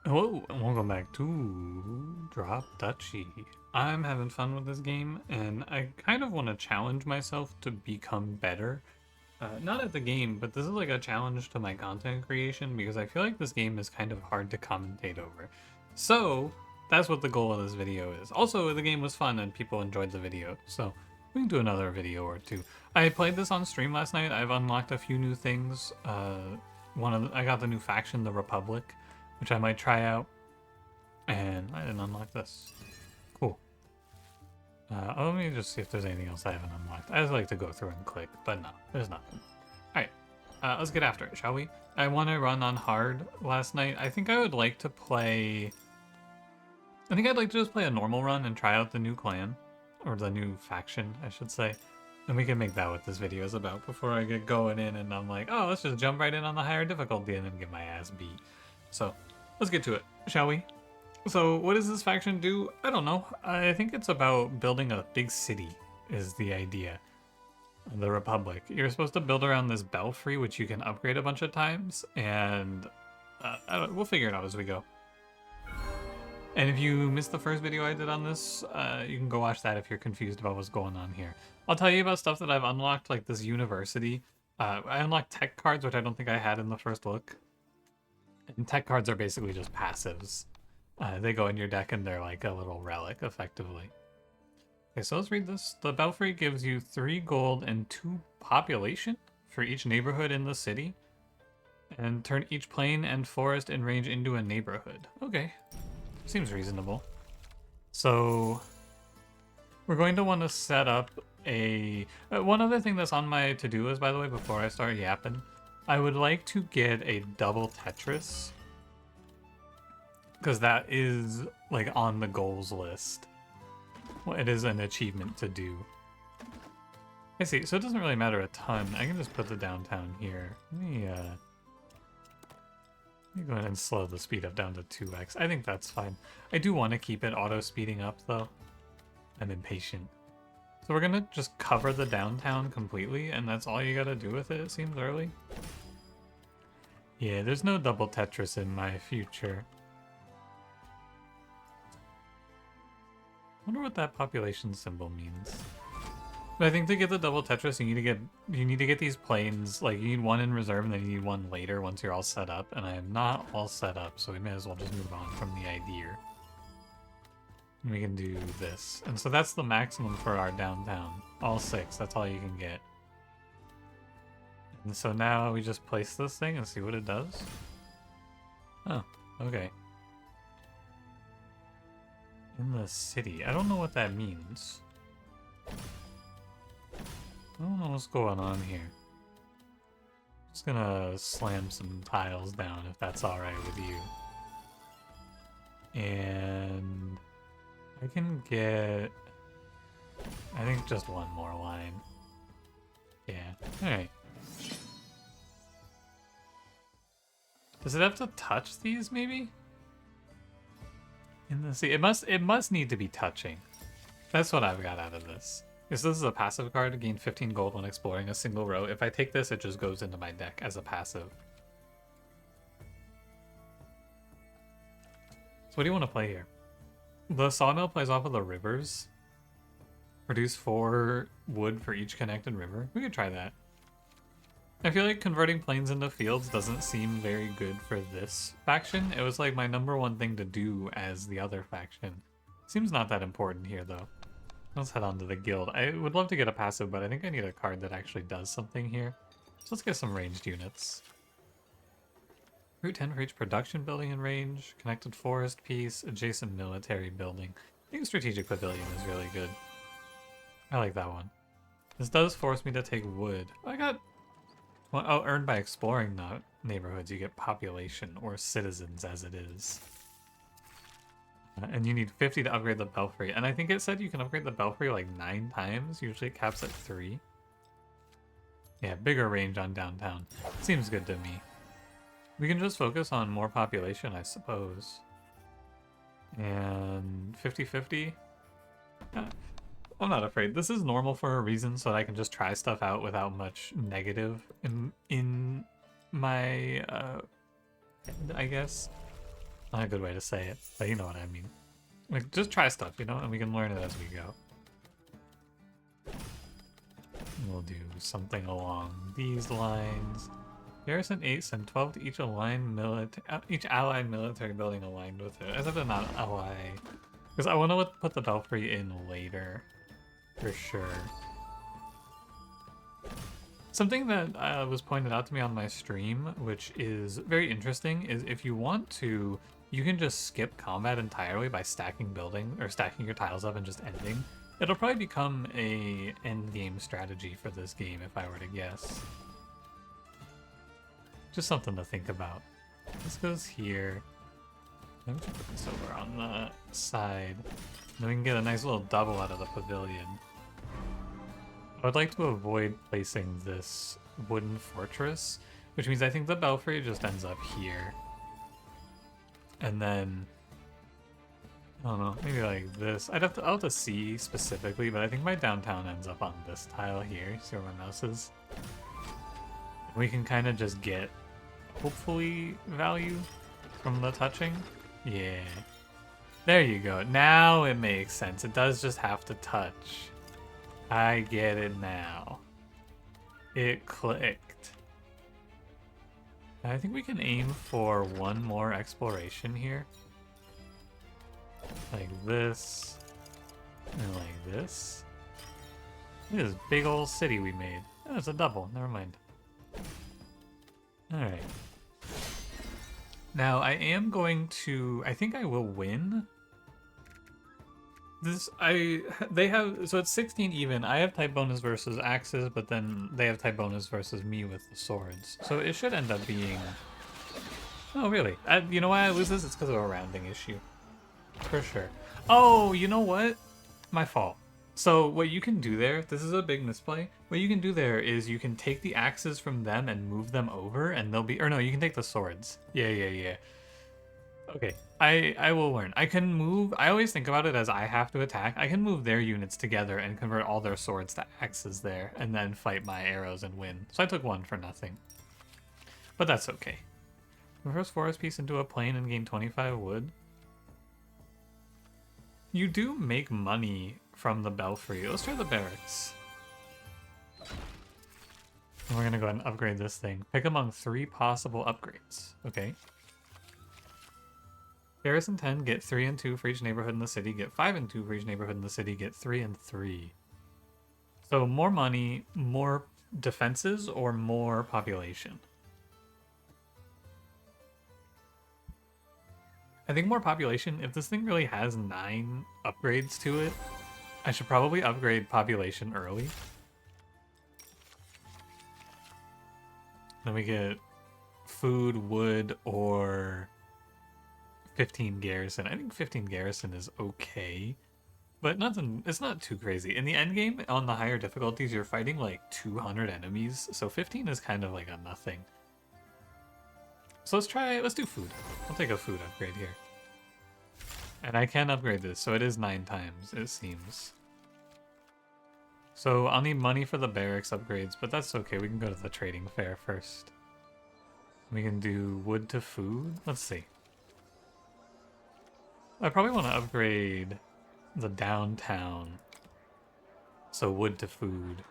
Hello, and welcome back to Duchy. I'm having fun with this game, and I kind of want to challenge myself to become better. Not at the game, but this is like a challenge to my content creation because I feel like this game is kind of hard to commentate over. So, that's what the goal of this video is. Also, the game was fun and people enjoyed the video, so we can do another video or two. I played this on stream last night. I've unlocked a few new things. I got the new faction, the Republic, which I might try out. And I didn't unlock this. Cool. Let me just see if there's anything else I haven't unlocked. I just like to go through and click, but no, there's nothing. Alright, let's get after it, shall we? I want to run on hard last night. I think I would like to play... I think I'd like to just play a normal run and try out the new clan. Or the new faction, I should say. And we can make that what this video is about before I get going in and I'm like, oh, let's just jump right in on the higher difficulty and then get my ass beat. So, let's get to it, shall we? So, what does this faction do? I don't know. I think it's about building a big city, is the idea. The Republic. You're supposed to build around this belfry, which you can upgrade a bunch of times, and we'll figure it out as we go. And if you missed the first video I did on this, you can go watch that if you're confused about what's going on here. I'll tell you about stuff that I've unlocked, like this university. I unlocked tech cards, which I don't think I had in the first look. And tech cards are basically just passives. They go in your deck and they're like a little relic, effectively. Okay, so let's read this. The Belfry gives you 3 gold and 2 population for each neighborhood in the city. And turn each plain and forest in range into a neighborhood. Okay, seems reasonable. So, we're going to want to set up a... one other thing that's on my to-do list, by the way, before I start yapping. I would like to get a double Tetris. Because that is, like, on the goals list. Well, it is an achievement to do. I see, so it doesn't really matter a ton. I can just put the downtown here. Let me go ahead and slow the speed up down to 2x. I think that's fine. I do want to keep it auto-speeding up, though. I'm impatient. So we're gonna just cover the downtown completely, and that's all you gotta do with it, it seems early. Yeah, there's no double Tetris in my future. I wonder what that population symbol means. But I think to get the double Tetris, you need to get these planes. Like, you need one in reserve, and then you need one later once you're all set up. And I am not all set up, so we may as well just move on from the idea. And we can do this, and so that's the maximum for our downtown. All 6. That's all you can get. And so now we just place this thing and see what it does. Oh, okay. In the city. I don't know what that means. I don't know what's going on here. Just gonna slam some tiles down if that's alright with you. And I can get, I think, just one more line. Yeah, alright. Does it have to touch these, maybe? In the sea, it must need to be touching. That's what I've got out of this. Because this is a passive card to gain 15 gold when exploring a single row. If I take this, it just goes into my deck as a passive. So what do you want to play here? The sawmill plays off of the rivers. Produce 4 wood for each connected river. We could try that. I feel like converting plains into fields doesn't seem very good for this faction. It was like my #1 thing to do as the other faction. Seems not that important here, though. Let's head on to the guild. I would love to get a passive, but I think I need a card that actually does something here. So let's get some ranged units. Route 10 for each production building in range, connected forest piece, adjacent military building. I think strategic pavilion is really good. I like that one. This does force me to take wood. I got... Well, oh, earned by exploring the neighborhoods, you get population, or citizens as it is. And you need 50 to upgrade the belfry. And I think it said you can upgrade the belfry like 9 times. Usually it caps at 3. Yeah, bigger range on downtown. Seems good to me. We can just focus on more population, I suppose. And 50-50? I'm not afraid. This is normal for a reason, so that I can just try stuff out without much negative in my I guess. Not a good way to say it, but you know what I mean. Like, just try stuff, you know, and we can learn it as we go. We'll do something along these lines. Garrison 8, send 12 to each allied military building aligned with it. As if they're not ally. Because I want to put the belfry in later. For sure. Something that was pointed out to me on my stream, which is very interesting, is if you want to, you can just skip combat entirely by stacking your tiles up and just ending. It'll probably become a end game strategy for this game if I were to guess. Just something to think about. This goes here. Let me put this over on the side. Then we can get a nice little double out of the pavilion. I would like to avoid placing this wooden fortress, which means I think the belfry just ends up here. And then, I don't know, maybe like this. I'll have to see specifically, but I think my downtown ends up on this tile here. See where my mouse is? We can kind of just get, hopefully, value from the touching. Yeah. There you go. Now it makes sense. It does just have to touch. I get it now. It clicked. I think we can aim for one more exploration here. Like this. And like this. Look at this big old city we made. Oh, it's a double. Never mind. Alright. Now, I am going to... I think I will win. They have... So it's 16 even. I have type bonus versus axes, but then they have type bonus versus me with the swords. So it should end up being... Oh, really? You know why I lose this? It's because of a rounding issue. For sure. Oh, you know what? My fault. So what you can do there, this is a big misplay. What you can do there is you can take the axes from them and move them over and they'll be, or no, you can take the swords. Yeah. Okay, I will learn. I can move, I always think about it as I have to attack. I can move their units together and convert all their swords to axes there and then fight my arrows and win. So I took one for nothing. But that's okay. Reverse forest piece into a plain and gain 25 wood. You do make money from the belfry. Let's try the barracks. And we're gonna go ahead and upgrade this thing. Pick among 3 possible upgrades. Okay. Garrison 10, get 3 and 2 for each neighborhood in the city. Get 5 and 2 for each neighborhood in the city. Get 3 and 3. So more money, more defenses, or more population? I think more population. If this thing really has 9 upgrades to it, I should probably upgrade population early. Then we get food, wood, or 15 garrison. I think 15 garrison is okay, but nothing. It's not too crazy. In the end game, on the higher difficulties, you're fighting like 200 enemies, so 15 is kind of like a nothing. So let's do food. I'll take a food upgrade here. And I can upgrade this, so it is 9 times, it seems. So I'll need money for the barracks upgrades, but that's okay. We can go to the trading fair first. We can do wood to food. Let's see. I probably want to upgrade the downtown. So wood to food.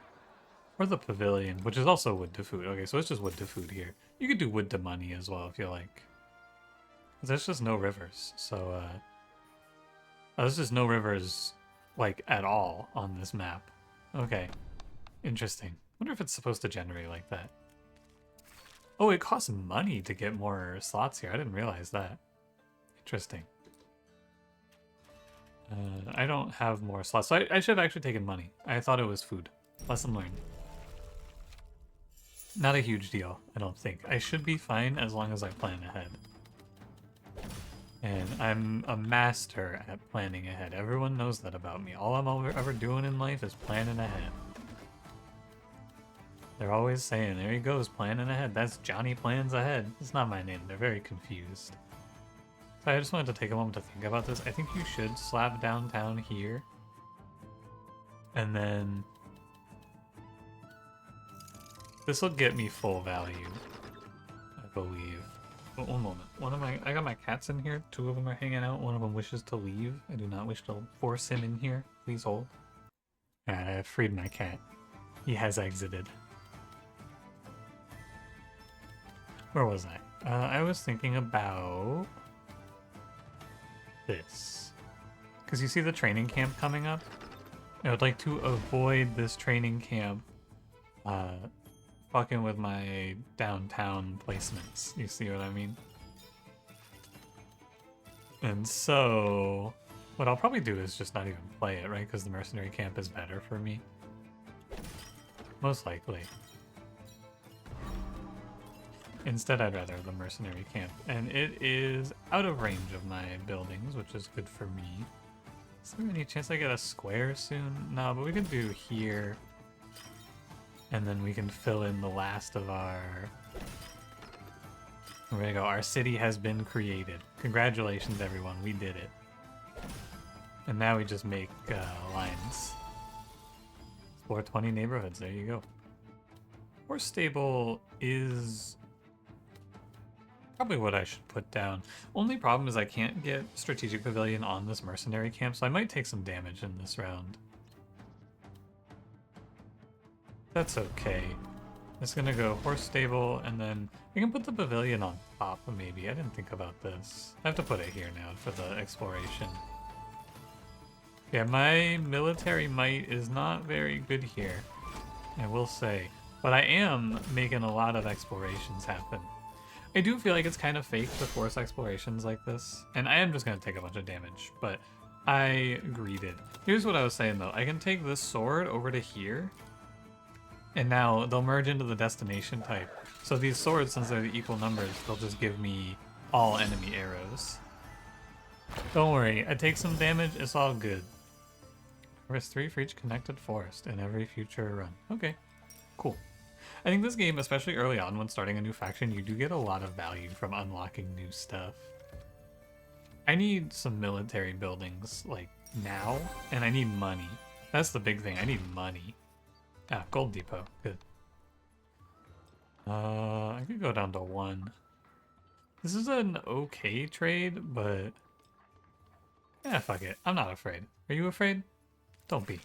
Or the pavilion, which is also wood to food. Okay, so it's just wood to food here. You could do wood to money as well if you like. There's just no rivers, so there's just no rivers, like, at all on this map. Okay. Interesting. Wonder if it's supposed to generate like that. Oh, it costs money to get more slots here. I didn't realize that. Interesting. I don't have more slots, so I should have actually taken money. I thought it was food. Lesson learned. Not a huge deal, I don't think. I should be fine as long as I plan ahead. And I'm a master at planning ahead. Everyone knows that about me. All I'm ever doing in life is planning ahead. They're always saying, there he goes, planning ahead. That's Johnny Plans Ahead. It's not my name. They're very confused. So I just wanted to take a moment to think about this. I think you should slap downtown here. And then this will get me full value, I believe. Oh, one moment. I got my cats in here. Two of them are hanging out. One of them wishes to leave. I do not wish to force him in here. Please hold. Alright, I freed my cat. He has exited. Where was I? I was thinking about this. Because you see the training camp coming up? I would like to avoid this training camp fucking with my downtown placements. You see what I mean? And so, what I'll probably do is just not even play it, right? Because the mercenary camp is better for me. Most likely. Instead, I'd rather the mercenary camp. And it is out of range of my buildings, which is good for me. Is there any chance I get a square soon? No, but we can do here. And then we can fill in the last of our... There we go. Our city has been created. Congratulations, everyone. We did it. And now we just make lines. 420 neighborhoods. There you go. Horse stable is probably what I should put down. Only problem is I can't get strategic pavilion on this mercenary camp, so I might take some damage in this round. That's okay. It's gonna go horse stable, and then we can put the pavilion on top, maybe. I didn't think about this. I have to put it here now for the exploration. Yeah, my military might is not very good here, I will say. But I am making a lot of explorations happen. I do feel like it's kind of fake to force explorations like this, and I am just going to take a bunch of damage, but I greeted. Here's what I was saying though. I can take this sword over to here, and now they'll merge into the destination type. So these swords, since they're the equal numbers, they'll just give me all enemy arrows. Don't worry, I take some damage, it's all good. Risk 3 for each connected forest in every future run. Okay, cool. I think this game, especially early on when starting a new faction, you do get a lot of value from unlocking new stuff. I need some military buildings, like, now, and I need money. That's the big thing, I need money. Ah, gold depot, good. I could go down to 1. This is an okay trade, but... yeah, fuck it, I'm not afraid. Are you afraid? Don't be.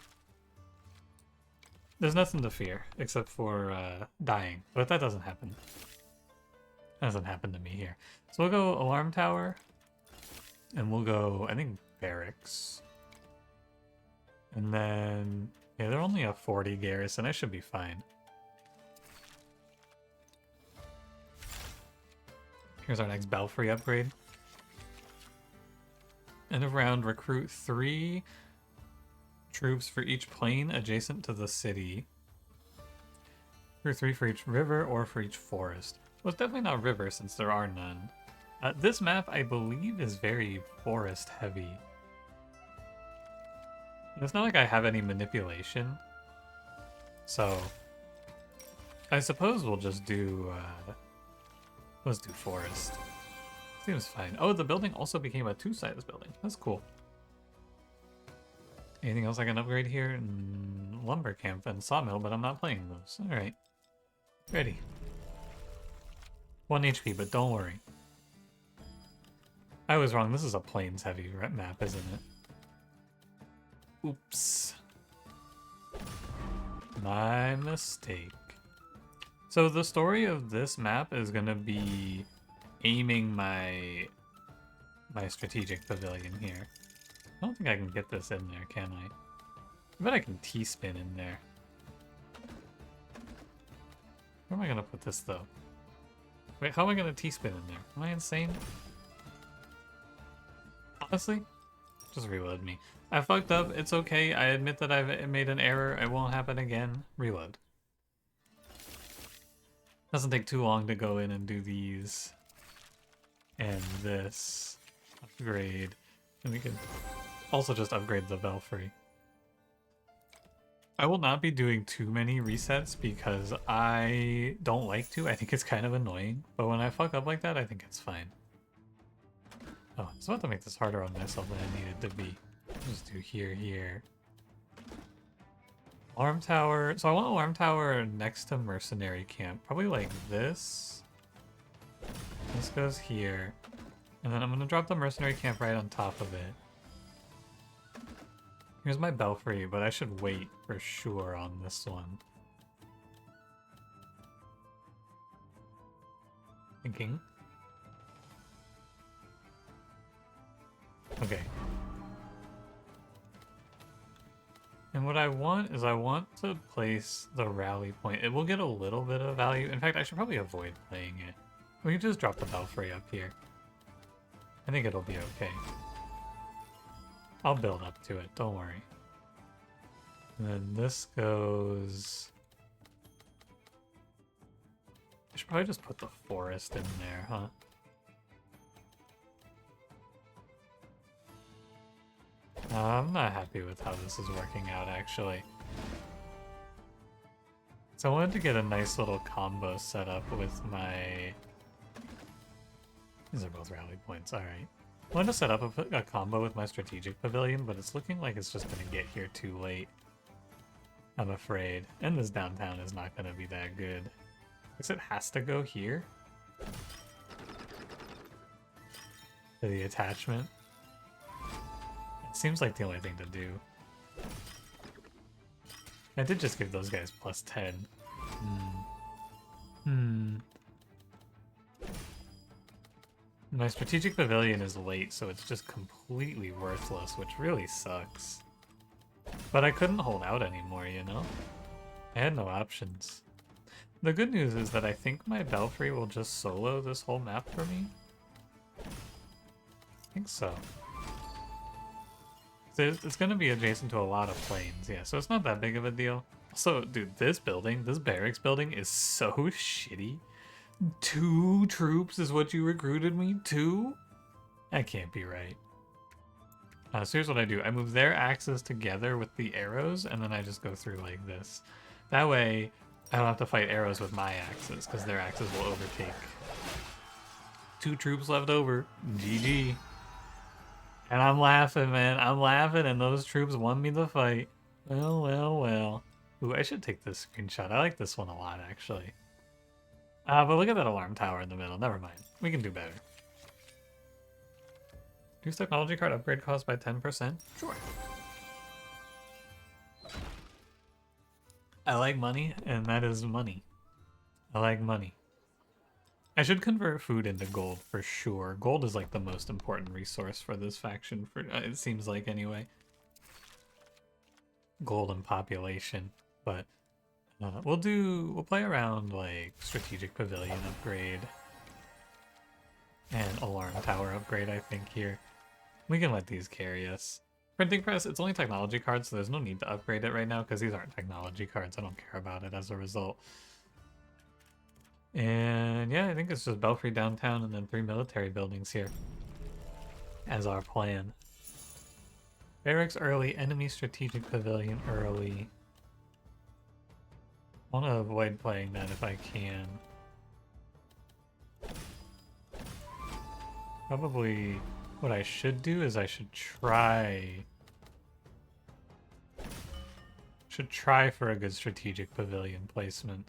There's nothing to fear, except for dying, but that doesn't happen. That doesn't happen to me here. So we'll go alarm tower, and we'll go, I think, barracks. And then, yeah, they're only a 40 garrison, I should be fine. Here's our next belfry upgrade. End of round, recruit 3 troops for each plain adjacent to the city. 2 or 3 for each river or for each forest. Well, it's definitely not river since there are none. This map, I believe, is very forest heavy. It's not like I have any manipulation. So, I suppose we'll just do, let's do forest. Seems fine. Oh, the building also became a 2-sided building. That's cool. Anything else I can upgrade here? Lumber camp and sawmill, but I'm not playing those. Alright. Ready. 1 HP, but don't worry. I was wrong. This is a plains heavy map, isn't it? Oops. My mistake. So the story of this map is going to be aiming my strategic pavilion here. I don't think I can get this in there, can I? I bet I can T-spin in there. Where am I going to put this, though? Wait, how am I going to T-spin in there? Am I insane? Honestly? Just reload me. I fucked up. It's okay. I admit that I've made an error. It won't happen again. Reload. Doesn't take too long to go in and do these. And this. Upgrade. And we can also just upgrade the belfry. I will not be doing too many resets because I don't like to. I think it's kind of annoying. But when I fuck up like that, I think it's fine. Oh, I was about to make this harder on myself than I needed to be. Just do here. Alarm tower. So I want alarm tower next to mercenary camp. Probably like this. This goes here. And then I'm going to drop the mercenary camp right on top of it. Here's my belfry, but I should wait for sure on this one. Thinking. Okay. And what I want is I want to place the rally point. It will get a little bit of value. In fact, I should probably avoid playing it. We can just drop the belfry up here. I think it'll be okay. I'll build up to it, don't worry. And then this goes... I should probably just put the forest in there, huh? I'm not happy with how this is working out, actually. So I wanted to get a nice little combo set up with my... These are both rally points, alright. I wanted to set up a combo with my strategic pavilion, but it's looking like it's just going to get here too late. I'm afraid. And this downtown is not going to be that good. I guess it has to go here. To the attachment. It seems like the only thing to do. I did just give those guys plus 10. My strategic pavilion is late, so it's just completely worthless, which really sucks. But I couldn't hold out anymore, you know? I had no options. The good news is that I think my belfry will just solo this whole map for me. I think so. It's going to be adjacent to a lot of planes, yeah, so it's not that big of a deal. Also, dude, this building, this barracks building is so shitty. 2 troops is what you recruited me? 2? That can't be right. So here's what I do. I move their axes together with the arrows, and then I just go through like this. That way, I don't have to fight arrows with my axes, because their axes will overtake. 2 troops left over. GG. And I'm laughing, man. I'm laughing, and those troops won me the fight. Well, well, well. Ooh, I should take this screenshot. I like this one a lot, actually. But look at that alarm tower in the middle. Never mind. We can do better. Reduce technology card upgrade cost by 10%? Sure. I like money, and that is money. I like money. I should convert food into gold for sure. Gold is like the most important resource for this faction, for it seems like anyway. Gold and population, but we'll play around like strategic pavilion upgrade and alarm tower upgrade, I think, here. We can let these carry us. Printing press, it's only technology cards, so there's no need to upgrade it right now because these aren't technology cards. I don't care about it as a result. And yeah, I think it's just Belfry downtown and then 3 military buildings here as our plan. Barracks early, enemy strategic pavilion early. I want to avoid playing that if I can. Probably what I should do is I should try for a good strategic pavilion placement.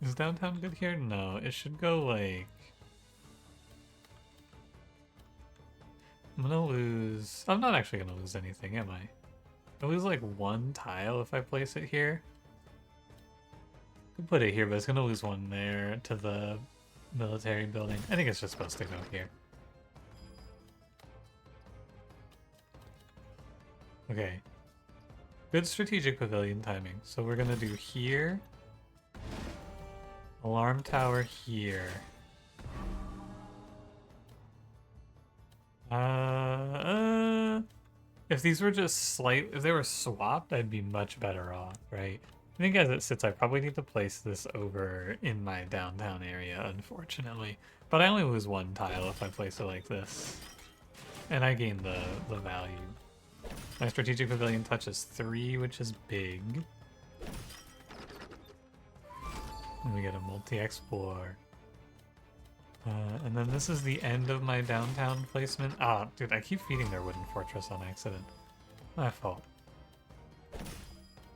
Is downtown good here? No, it should go like... I'm gonna lose... I'm not actually gonna lose anything, am I? I lose like 1 tile if I place it here. I could put it here, but it's gonna lose 1 there to the military building. I think it's just supposed to go here. Okay. Good strategic pavilion timing. So we're gonna do here. Alarm tower here. If these were just if they were swapped, I'd be much better off, right? I think as it sits, I probably need to place this over in my downtown area, unfortunately. But I only lose 1 tile if I place it like this. And I gain the value. My strategic pavilion touches 3, which is big. And we get a multi-explore. And then this is the end of my downtown placement. Ah, dude, I keep feeding their wooden fortress on accident. My fault.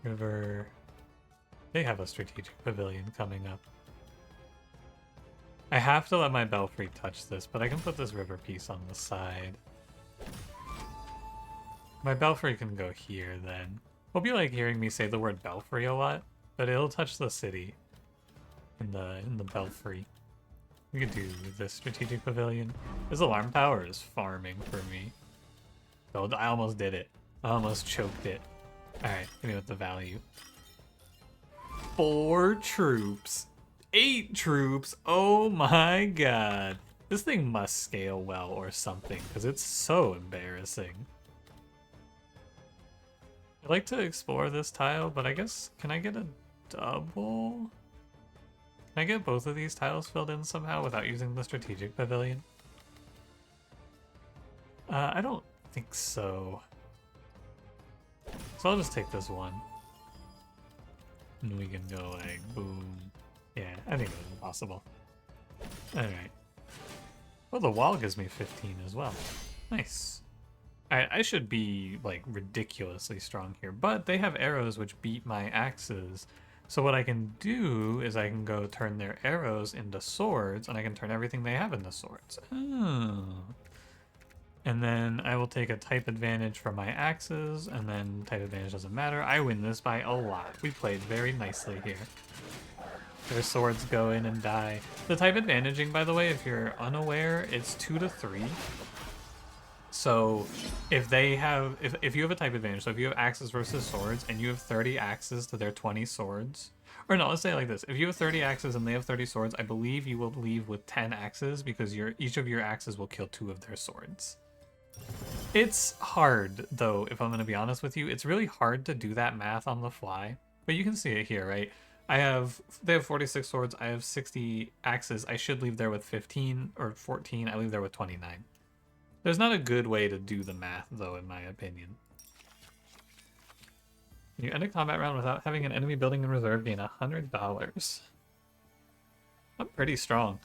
River. They have a strategic pavilion coming up. I have to let my belfry touch this, but I can put this river piece on the side. My belfry can go here then. Hope you like hearing me say the word belfry a lot, but it'll touch the city in the belfry. We could do this strategic pavilion. This alarm tower is farming for me. Oh, I almost did it. I almost choked it. Alright, give me with the value. 4 troops. 8 troops. Oh my god. This thing must scale well or something, because it's so embarrassing. I'd like to explore this tile, but I guess, can I get a double? Can I get both of these tiles filled in somehow without using the strategic pavilion? I don't think so. So I'll just take this one. And we can go like, boom. Yeah, I think it was possible. Alright. Well, the wall gives me 15 as well. Nice. I should be, like, ridiculously strong here, but they have arrows which beat my axes. So what I can do is I can go turn their arrows into swords, and I can turn everything they have into swords. Oh. And then I will take a type advantage for my axes, and then type advantage doesn't matter. I win this by a lot. We played very nicely here. Their swords go in and die. The type advantaging, by the way, if you're unaware, it's 2 to 3. So if they have, if you have a type advantage, so if you have axes versus swords and you have 30 axes to their 20 swords, or no, let's say it like this. If you have 30 axes and they have 30 swords, I believe you will leave with 10 axes because each of your axes will kill 2 of their swords. It's hard though, if I'm going to be honest with you. It's really hard to do that math on the fly, but you can see it here, right? They have 46 swords, I have 60 axes. I should leave there with 15 or 14. I leave there with 29. There's not a good way to do the math, though, in my opinion. You end a combat round without having an enemy building in reserve, gain $100. I'm pretty strong.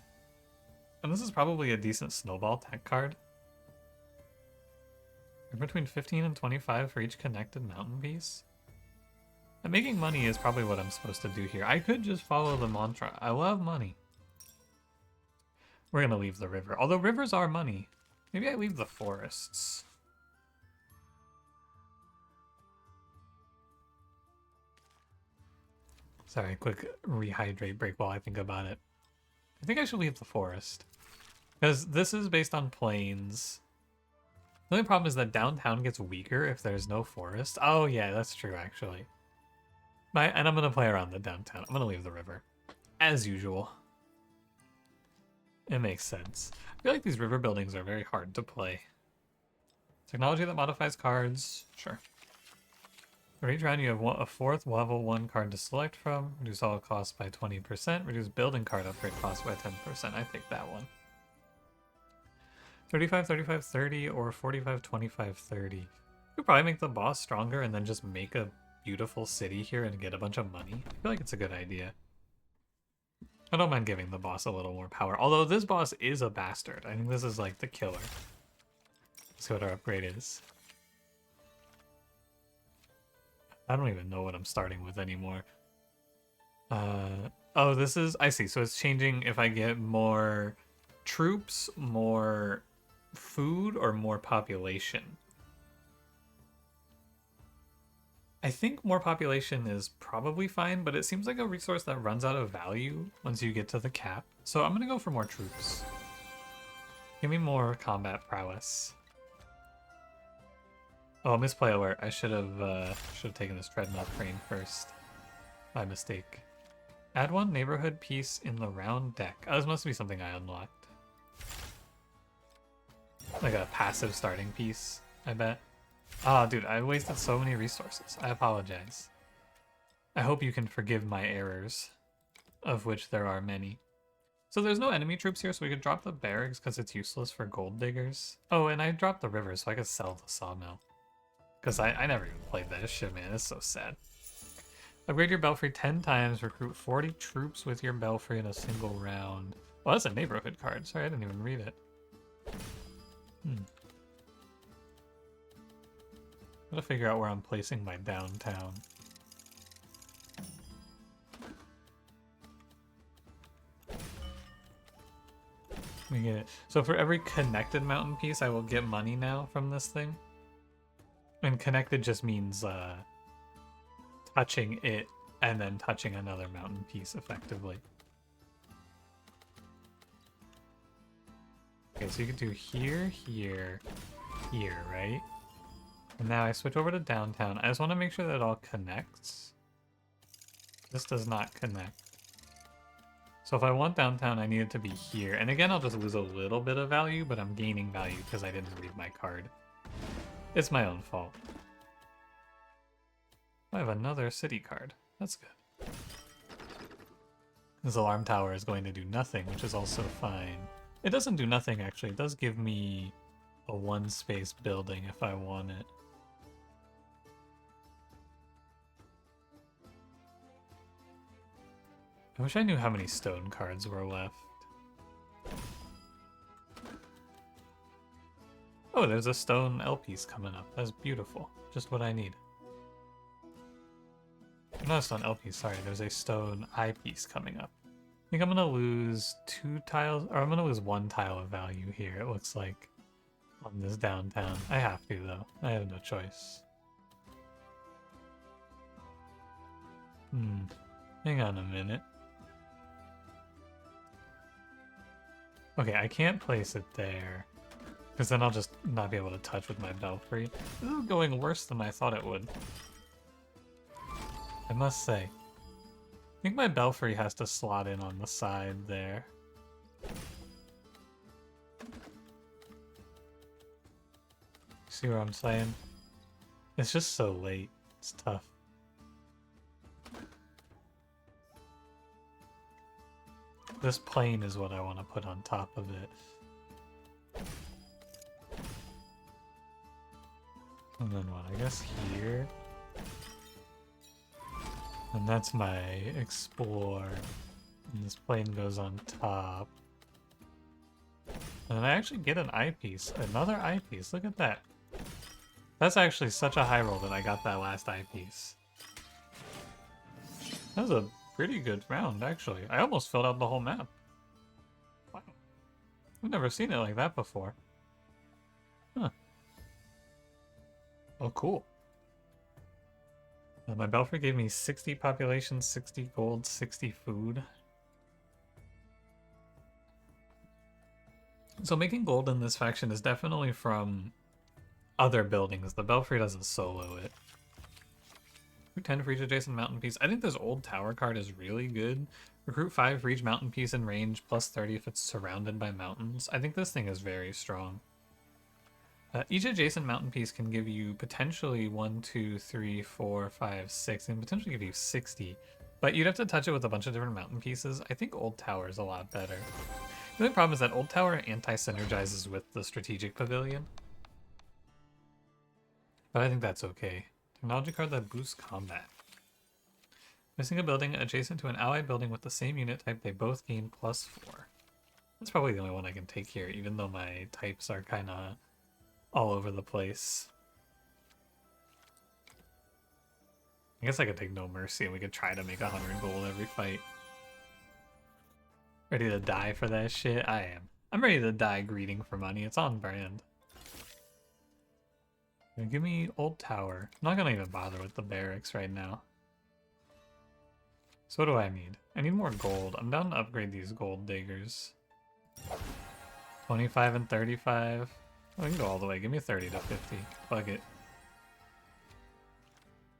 And this is probably a decent snowball tech card. You're between 15 and 25 for each connected mountain piece. And making money is probably what I'm supposed to do here. I could just follow the mantra. I love money. We're going to leave the river. Although rivers are money. Maybe I leave the forests. Sorry, quick rehydrate break while I think about it. I think I should leave the forest. Because this is based on plains. The only problem is that downtown gets weaker if there's no forest. Oh yeah, that's true actually. And I'm going to play around the downtown. I'm going to leave the river. As usual. It makes sense. I feel like these river buildings are very hard to play. Technology that modifies cards. Sure. For each round you have a 4th level 1 card to select from. Reduce all costs by 20%. Reduce building card upgrade costs by 10%. I take that one. 35, 35, 30 or 45, 25, 30. You could probably make the boss stronger and then just make a beautiful city here and get a bunch of money. I feel like it's a good idea. I don't mind giving the boss a little more power. Although this boss is a bastard. I think this is like the killer. Let's see what our upgrade is. I don't even know what I'm starting with anymore. Oh, this is... I see. So it's changing if I get more troops, more food, or more population. I think more population is probably fine, but it seems like a resource that runs out of value once you get to the cap. So I'm gonna go for more troops. Give me more combat prowess. Oh, misplay alert. I should have taken this treadmill crane first. My mistake. Add 1 neighborhood piece in the round deck. Oh, this must be something I unlocked. Like a passive starting piece, I bet. Ah, dude, I wasted so many resources. I apologize. I hope you can forgive my errors, of which there are many. So there's no enemy troops here, so we could drop the barracks because it's useless for gold diggers. Oh, and I dropped the river so I could sell the sawmill. Because I never even played that shit, man. It's so sad. Upgrade your belfry 10 times. Recruit 40 troops with your belfry in a single round. Well, that's a neighborhood card. Sorry, I didn't even read it. Gotta figure out where I'm placing my downtown. We get it. So for every connected mountain piece, I will get money now from this thing. And connected just means touching it and then touching another mountain piece effectively. Okay, so you can do here, here, here, right? And now I switch over to downtown. I just want to make sure that it all connects. This does not connect. So if I want downtown, I need it to be here. And again, I'll just lose a little bit of value, but I'm gaining value because I didn't read my card. It's my own fault. I have another city card. That's good. This alarm tower is going to do nothing, which is also fine. It doesn't do nothing, actually. It does give me a one-space building if I want it. I wish I knew how many stone cards were left. Oh, there's a stone L piece coming up. That's beautiful. Just what I need. Not a stone L piece, sorry. There's a stone I piece coming up. I think I'm going to lose 2 tiles, or I'm going to lose 1 tile of value here, it looks like, on this downtown. I have to, though. I have no choice. Hang on a minute. Okay, I can't place it there, because then I'll just not be able to touch with my belfry. This is going worse than I thought it would. I must say. I think my belfry has to slot in on the side there. See what I'm saying? It's just so late. It's tough. This plane is what I want to put on top of it. And then what? I guess here. And that's my explore. And this plane goes on top. And then I actually get an eyepiece. Another eyepiece. Look at that. That's actually such a high roll that I got that last eyepiece. That was a pretty good round, actually. I almost filled out the whole map. Wow. I've never seen it like that before. Huh. Oh, cool. My belfry gave me 60 population, 60 gold, 60 food. So making gold in this faction is definitely from other buildings. The belfry doesn't solo it. 10 for each adjacent mountain piece. I think this old tower card is really good. Recruit 5 for each mountain piece in range, plus 30 if it's surrounded by mountains. I think this thing is very strong. Each adjacent mountain piece can give you potentially 1, 2, 3, 4, 5, 6, and potentially give you 60. But you'd have to touch it with a bunch of different mountain pieces. I think Old Tower is a lot better. The only problem is that Old Tower anti-synergizes with the Strategic Pavilion. But I think that's okay. Technology card that boosts combat. Missing a building adjacent to an allied building with the same unit type, they both gain +4. That's probably the only one I can take here, even though my types are kind of all over the place. I guess I could take No Mercy and we could try to make 100 gold every fight. Ready to die for that shit? I am. I'm ready to die greeting for money. It's on brand. Give me Old Tower. I'm not gonna even bother with the barracks right now. So what do I need? I need more gold. I'm down to upgrade these gold diggers. 25 and 35. I can go all the way. Give me 30 to 50. Fuck it.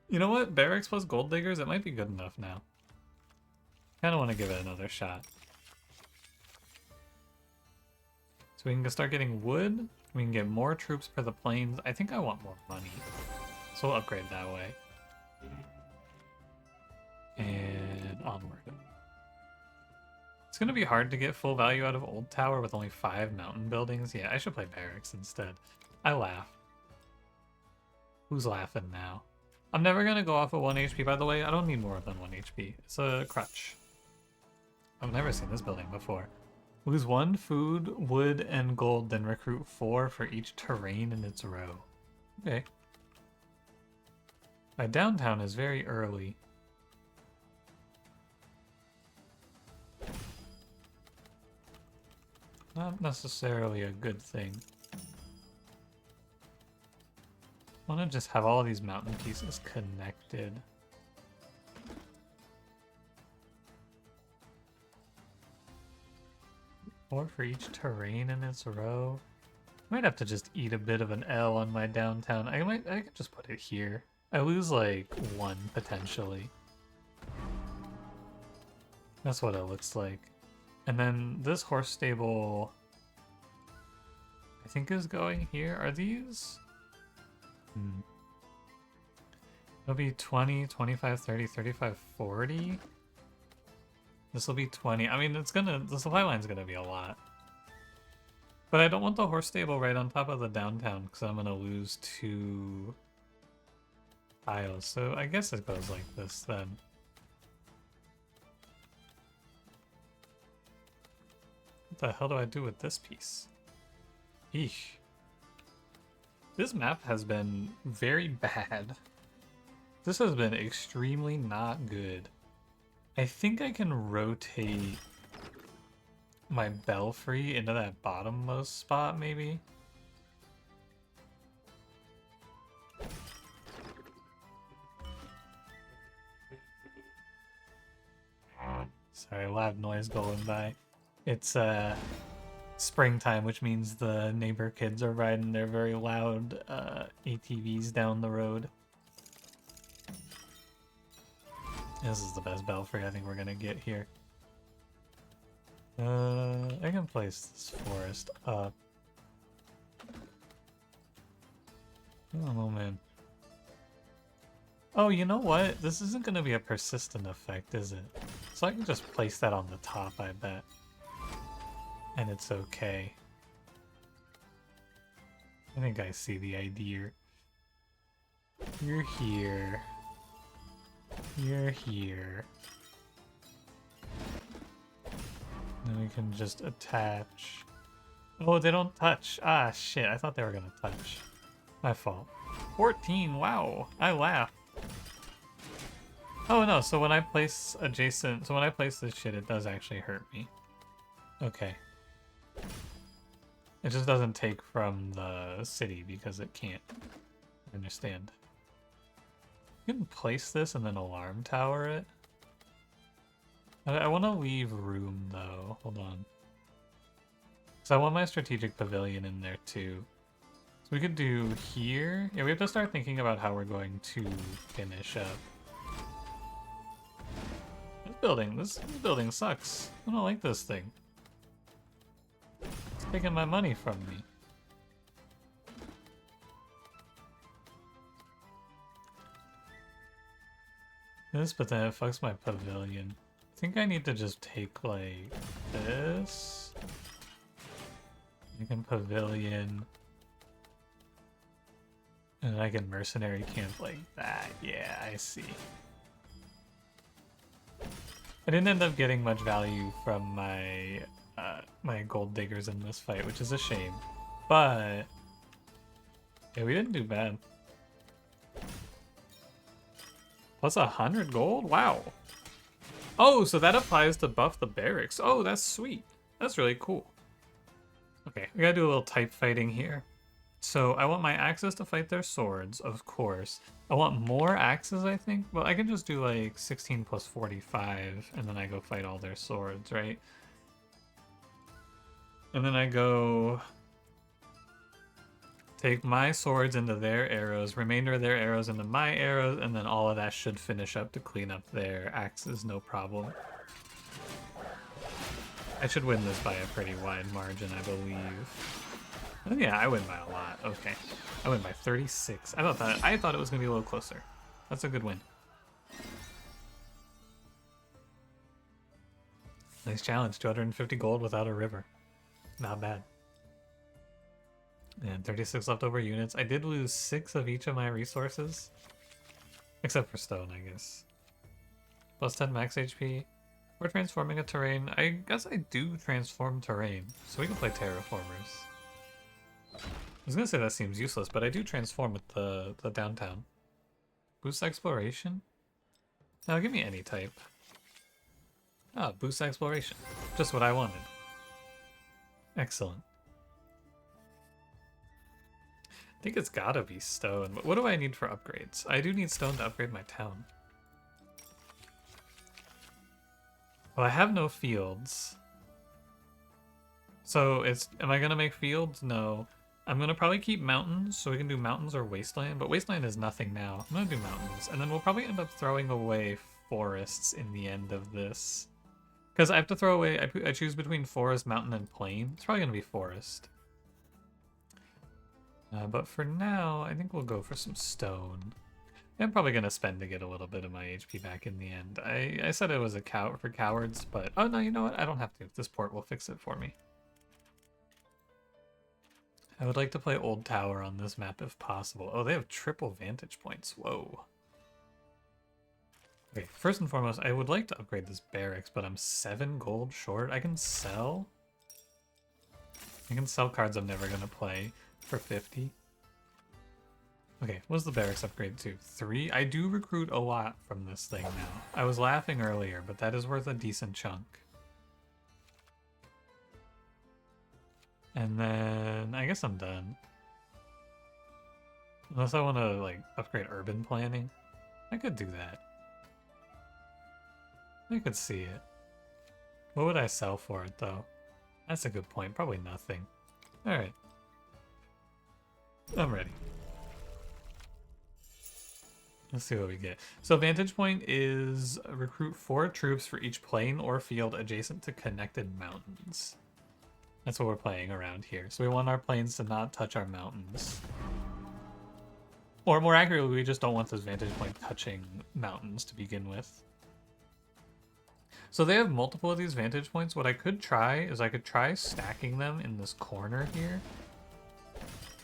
You know what? Barracks plus gold diggers, it might be good enough now. Kinda want to give it another shot. So we can start getting wood. We can get more troops per the plains. I think I want more money. So we'll upgrade that way. And onward. It's going to be hard to get full value out of Old Tower with only 5 mountain buildings. Yeah, I should play Barracks instead. I laugh. Who's laughing now? I'm never going to go off of 1 HP, by the way. I don't need more than 1 HP. It's a crutch. I've never seen this building before. Lose 1 food, wood, and gold, then recruit 4 for each terrain in its row. Okay. My downtown is very early. Not necessarily a good thing. I want to just have all these mountain pieces connected. Or for each terrain in its row. I might have to just eat a bit of an L on my downtown. I could just put it here. I lose like 1 potentially. That's what it looks like. And then this horse stable, I think, is going here. Are these? It'll be 20, 25, 30, 35, 40. This will be 20. I mean, the supply line's gonna be a lot. But I don't want the horse stable right on top of the downtown because I'm gonna lose 2 tiles. So I guess it goes like this then. What the hell do I do with this piece? Eesh. This map has been very bad. This has been extremely not good. I think I can rotate my belfry into that bottommost spot, maybe? Sorry, loud noise going by. It's springtime, which means the neighbor kids are riding their very loud ATVs down the road. This is the best belfry I think we're gonna get here. I can place this forest up. Oh man. Oh, you know what? This isn't gonna be a persistent effect, is it? So I can just place that on the top, I bet. And it's okay. I think I see the idea. You're here. You're here. Then we can just attach. Oh, they don't touch. Ah, shit. I thought they were gonna touch. My fault. 14. Wow. I laugh. Oh, no. So when I place adjacent... So when I place this shit, it does actually hurt me. Okay. It just doesn't take from the city because it can't. I understand. You can place this and then alarm tower it. I want to leave room though. Hold on. So I want my strategic pavilion in there too. So we could do here. Yeah, we have to start thinking about how we're going to finish up. This building sucks. I don't like this thing. It's taking my money from me. This, but then it fucks my pavilion. I think I need to just take like this. I can pavilion. And I can mercenary camp like that. Yeah, I see. I didn't end up getting much value from my my gold diggers in this fight, which is a shame. But yeah, we didn't do bad. Plus 100 gold? Wow. Oh, so that applies to buff the barracks. Oh, that's sweet. That's really cool. Okay, we gotta do a little type fighting here. So I want my axes to fight their swords, of course. I want more axes, I think. Well, I can just do like 16 plus 45, and then I go fight all their swords, right? And then I go take my swords into their arrows, remainder of their arrows into my arrows, and then all of that should finish up to clean up their axes, no problem. I should win this by a pretty wide margin, I believe. Oh yeah, I win by a lot. Okay. I win by 36. I thought it was gonna be a little closer. That's a good win. Nice challenge, 250 gold without a river. Not bad. And 36 leftover units. I did lose 6 of each of my resources. Except for stone, I guess. Plus 10 max HP. We're transforming a terrain. I guess I do transform terrain. So we can play terraformers. I was gonna say that seems useless, but I do transform with the downtown. Boost exploration? No, give me any type. Ah, boost exploration. Just what I wanted. Excellent. I think it's gotta be stone, but what do I need for upgrades? I do need stone to upgrade my town. Well, I have no fields. So am I gonna make fields? No. I'm gonna probably keep mountains, so we can do mountains or wasteland, but wasteland is nothing now. I'm gonna do mountains, and then we'll probably end up throwing away forests in the end of this. Because I have to throw away, I choose between forest, mountain, and plain. It's probably gonna be forest. But for now, I think we'll go for some stone. I'm probably gonna spend to get a little bit of my HP back in the end. I said it was a for cowards, but oh no, you know what? I don't have to. This port will fix it for me. I would like to play Old Tower on this map if possible. Oh, they have triple vantage points. Whoa. Okay, first and foremost, I would like to upgrade this barracks, but I'm 7 gold short. I can sell cards I'm never gonna play for 50. Okay, what's the barracks upgrade to? 3? I do recruit a lot from this thing now. I was laughing earlier, but that is worth a decent chunk. And then I guess I'm done. Unless I want to like upgrade urban planning. I could do that. I could see it. What would I sell for it though? That's a good point. Probably nothing. Alright. I'm ready. Let's see what we get. So vantage point is recruit 4 troops for each plain or field adjacent to connected mountains. That's what we're playing around here. So we want our plains to not touch our mountains. Or more accurately, we just don't want this vantage point touching mountains to begin with. So they have multiple of these vantage points. What I could try is I could try stacking them in this corner here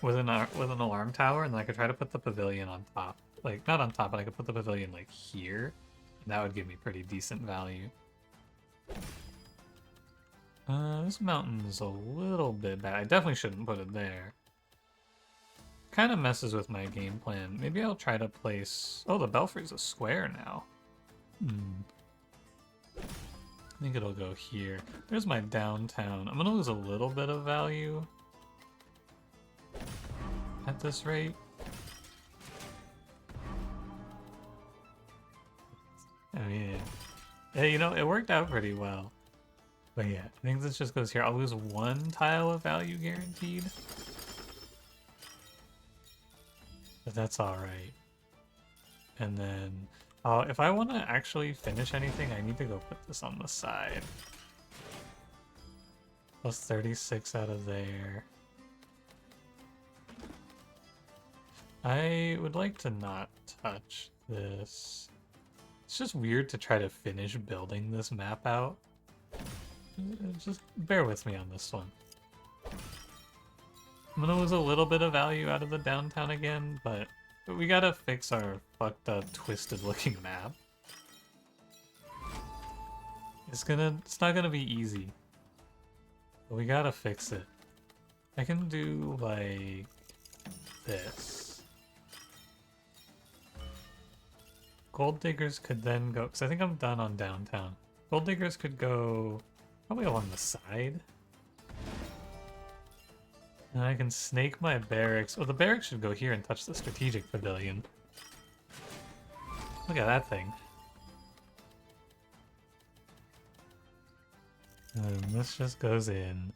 with an alarm tower, and then I could try to put the pavilion on top. Like, not on top, but I could put the pavilion, like, here. And that would give me pretty decent value. This mountain is a little bit bad. I definitely shouldn't put it there. Kind of messes with my game plan. Maybe I'll try to place... Oh, the belfry's a square now. I think it'll go here. There's my downtown. I'm gonna lose a little bit of value at this rate. I mean, yeah, you know, it worked out pretty well. But yeah, I think this just goes here. I'll lose 1 tile of value guaranteed. But that's alright. And then, if I want to actually finish anything, I need to go put this on the side. Plus 36 out of there. I would like to not touch this. It's just weird to try to finish building this map out. Just bear with me on this one. I'm gonna lose a little bit of value out of the downtown again, but we gotta fix our fucked up, twisted looking map. It's not gonna be easy. But we gotta fix it. I can do like this. Gold diggers could then go, because I think I'm done on downtown. Gold diggers could go probably along the side. And I can snake my barracks. Well, the barracks should go here and touch the strategic pavilion. Look at that thing. And this just goes in,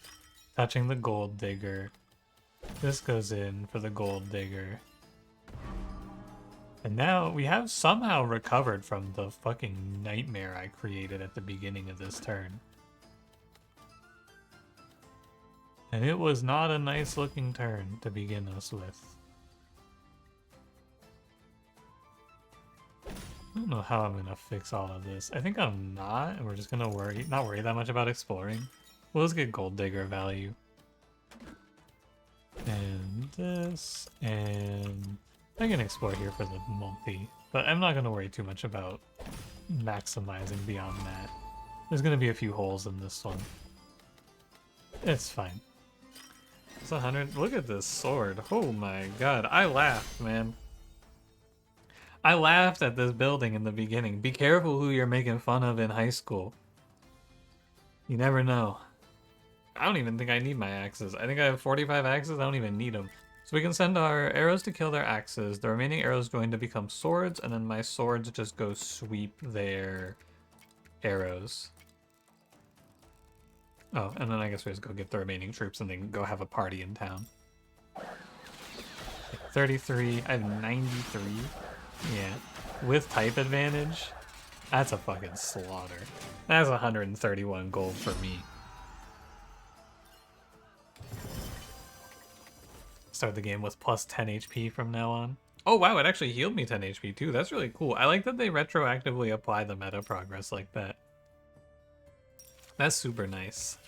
touching the gold digger. This goes in for the gold digger. And now we have somehow recovered from the fucking nightmare I created at the beginning of this turn. And it was not a nice looking turn to begin us with. I don't know how I'm gonna fix all of this. I think I'm not, and we're just gonna not worry that much about exploring. Well, let's get gold digger value. And this, and I can explore here for the multi, but I'm not gonna worry too much about maximizing beyond that. There's gonna be a few holes in this one. It's fine. It's 100. Look at this sword. Oh my god. I laughed, man. I laughed at this building in the beginning. Be careful who you're making fun of in high school. You never know. I don't even think I need my axes. I think I have 45 axes. I don't even need them. So we can send our arrows to kill their axes. The remaining arrows going to become swords, and then my swords just go sweep their arrows. Oh, and then I guess we just go get the remaining troops and then go have a party in town. 33. I have 93. Yeah. With type advantage, that's a fucking slaughter. That's 131 gold for me. Start the game with plus 10 HP from now on. Oh wow, it actually healed me 10 HP too. That's really cool. I like that they retroactively apply the meta progress like that. That's super nice.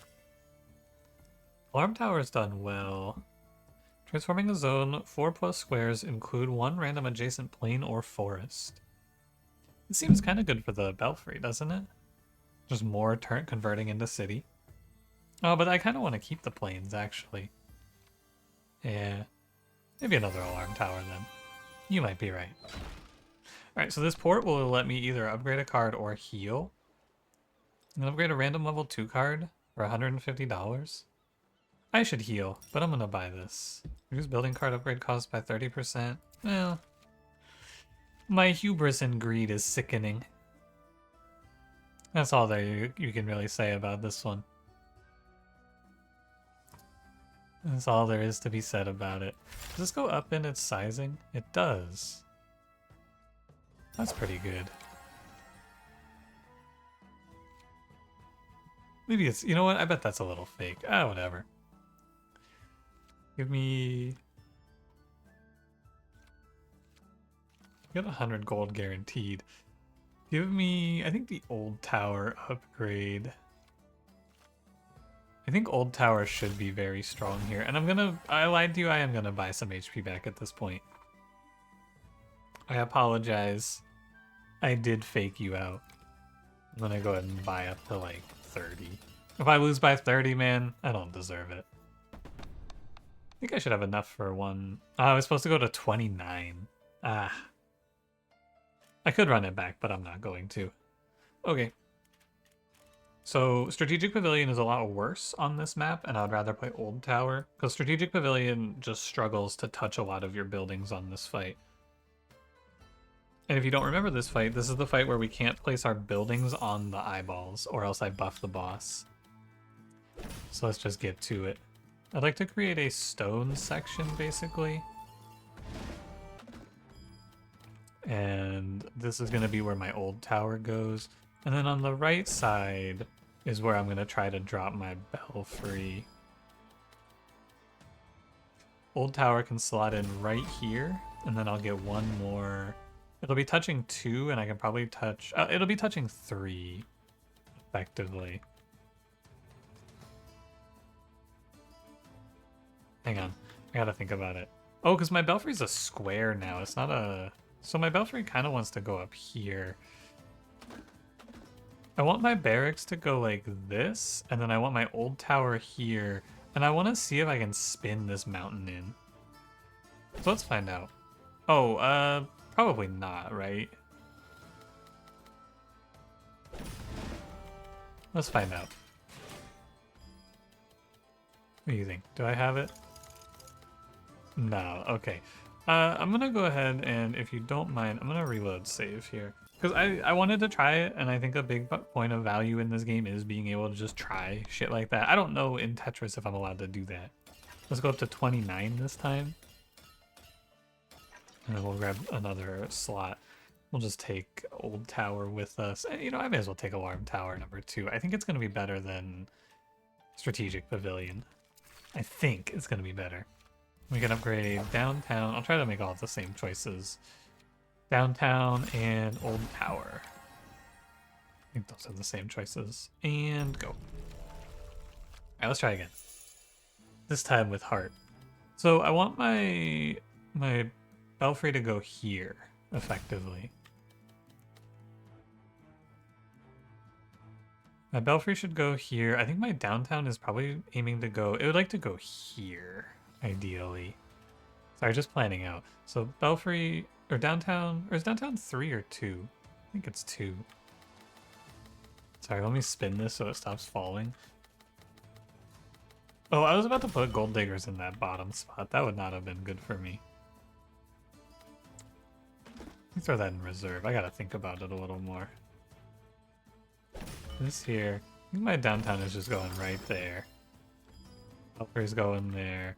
Alarm tower's done well. Transforming a zone, 4+ squares include one random adjacent plain or forest. It seems kind of good for the belfry, doesn't it? Just more converting into city. Oh, but I kind of want to keep the plains, actually. Yeah. Maybe another alarm tower, then. You might be right. Alright, so this port will let me either upgrade a card or heal. I'm going to upgrade a random level 2 card for $150. I should heal, but I'm going to buy this. Reduce building card upgrade cost by 30%. Well, my hubris and greed is sickening. That's all there you can really say about this one. That's all there is to be said about it. Does this go up in its sizing? It does. That's pretty good. Maybe it's, you know what? I bet that's a little fake. Ah, whatever. Give me... Get 100 gold guaranteed. Give me, I think the old tower upgrade. I think old tower should be very strong here. And I lied to you, I am gonna buy some HP back at this point. I apologize. I did fake you out. I'm gonna go ahead and buy up to like 30. If I lose by 30, man, I don't deserve it. I think I should have enough for one. I was supposed to go to 29. Ah. I could run it back, but I'm not going to. Okay. So Strategic Pavilion is a lot worse on this map, and I'd rather play Old Tower, because Strategic Pavilion just struggles to touch a lot of your buildings on this fight. And if you don't remember this fight, this is the fight where we can't place our buildings on the eyeballs, or else I buff the boss. So let's just get to it. I'd like to create a stone section, basically. And this is going to be where my old tower goes. And then on the right side is where I'm going to try to drop my belfry. Old tower can slot in right here, and then I'll get one more. It'll be touching 2, and I can probably touch... it'll be touching 3, effectively. Hang on, I gotta think about it. Oh, because my belfry's a square now, it's not a... So my belfry kind of wants to go up here. I want my barracks to go like this, and then I want my old tower here, and I want to see if I can spin this mountain in. So let's find out. Oh, probably not, right? Let's find out. What do you think? Do I have it? No, okay. I'm gonna go ahead and, if you don't mind, I'm gonna reload save here. Because I wanted to try it, and I think a big point of value in this game is being able to just try shit like that. I don't know in Tetris if I'm allowed to do that. Let's go up to 29 this time. And then we'll grab another slot. We'll just take Old Tower with us. And, you know, I may as well take Alarm Tower number 2. I think it's going to be better than Strategic Pavilion. I think it's going to be better. We can upgrade Downtown. I'll try to make all of the same choices. Downtown and Old Tower. I think those are the same choices. And go. Alright, let's try again. This time with heart. So I want my belfry to go here, effectively. My belfry should go here. I think my downtown is probably aiming to go... It would like to go here, ideally. Sorry, just planning out. So belfry... Or downtown... Or is downtown 3 or 2? I think it's 2. Sorry, let me spin this so it stops falling. Oh, I was about to put gold diggers in that bottom spot. That would not have been good for me. Let me throw that in reserve. I gotta think about it a little more. This here. I think my downtown is just going right there. Belfry's going there.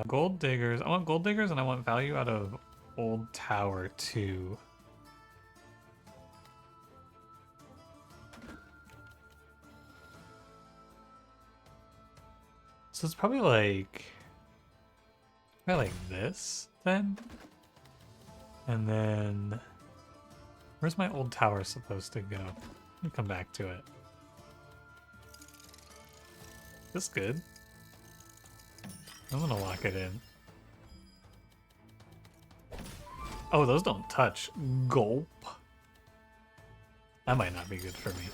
Gold diggers. I want gold diggers and I want value out of old tower too. So it's probably like this then. And then where's my old tower supposed to go? Let me come back to it. This good? I'm gonna lock it in. Oh, those don't touch. Gulp. That might not be good for me.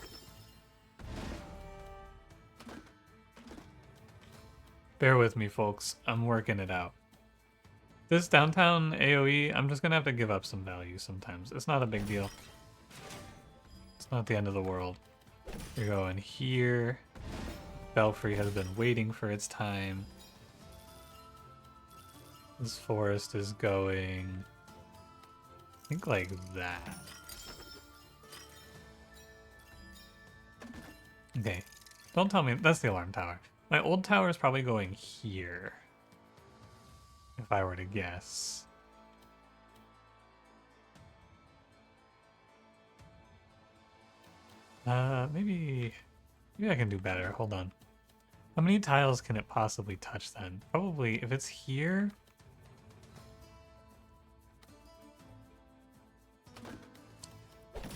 Bear with me, folks. I'm working it out. This downtown AoE, I'm just gonna have to give up some value sometimes. It's not a big deal. It's not the end of the world. You're going here. Belfry has been waiting for its time. This forest is going, I think, like that. Okay. Don't tell me. That's the alarm tower. My old tower is probably going here. If I were to guess. Maybe I can do better. Hold on. How many tiles can it possibly touch then? Probably, if it's here...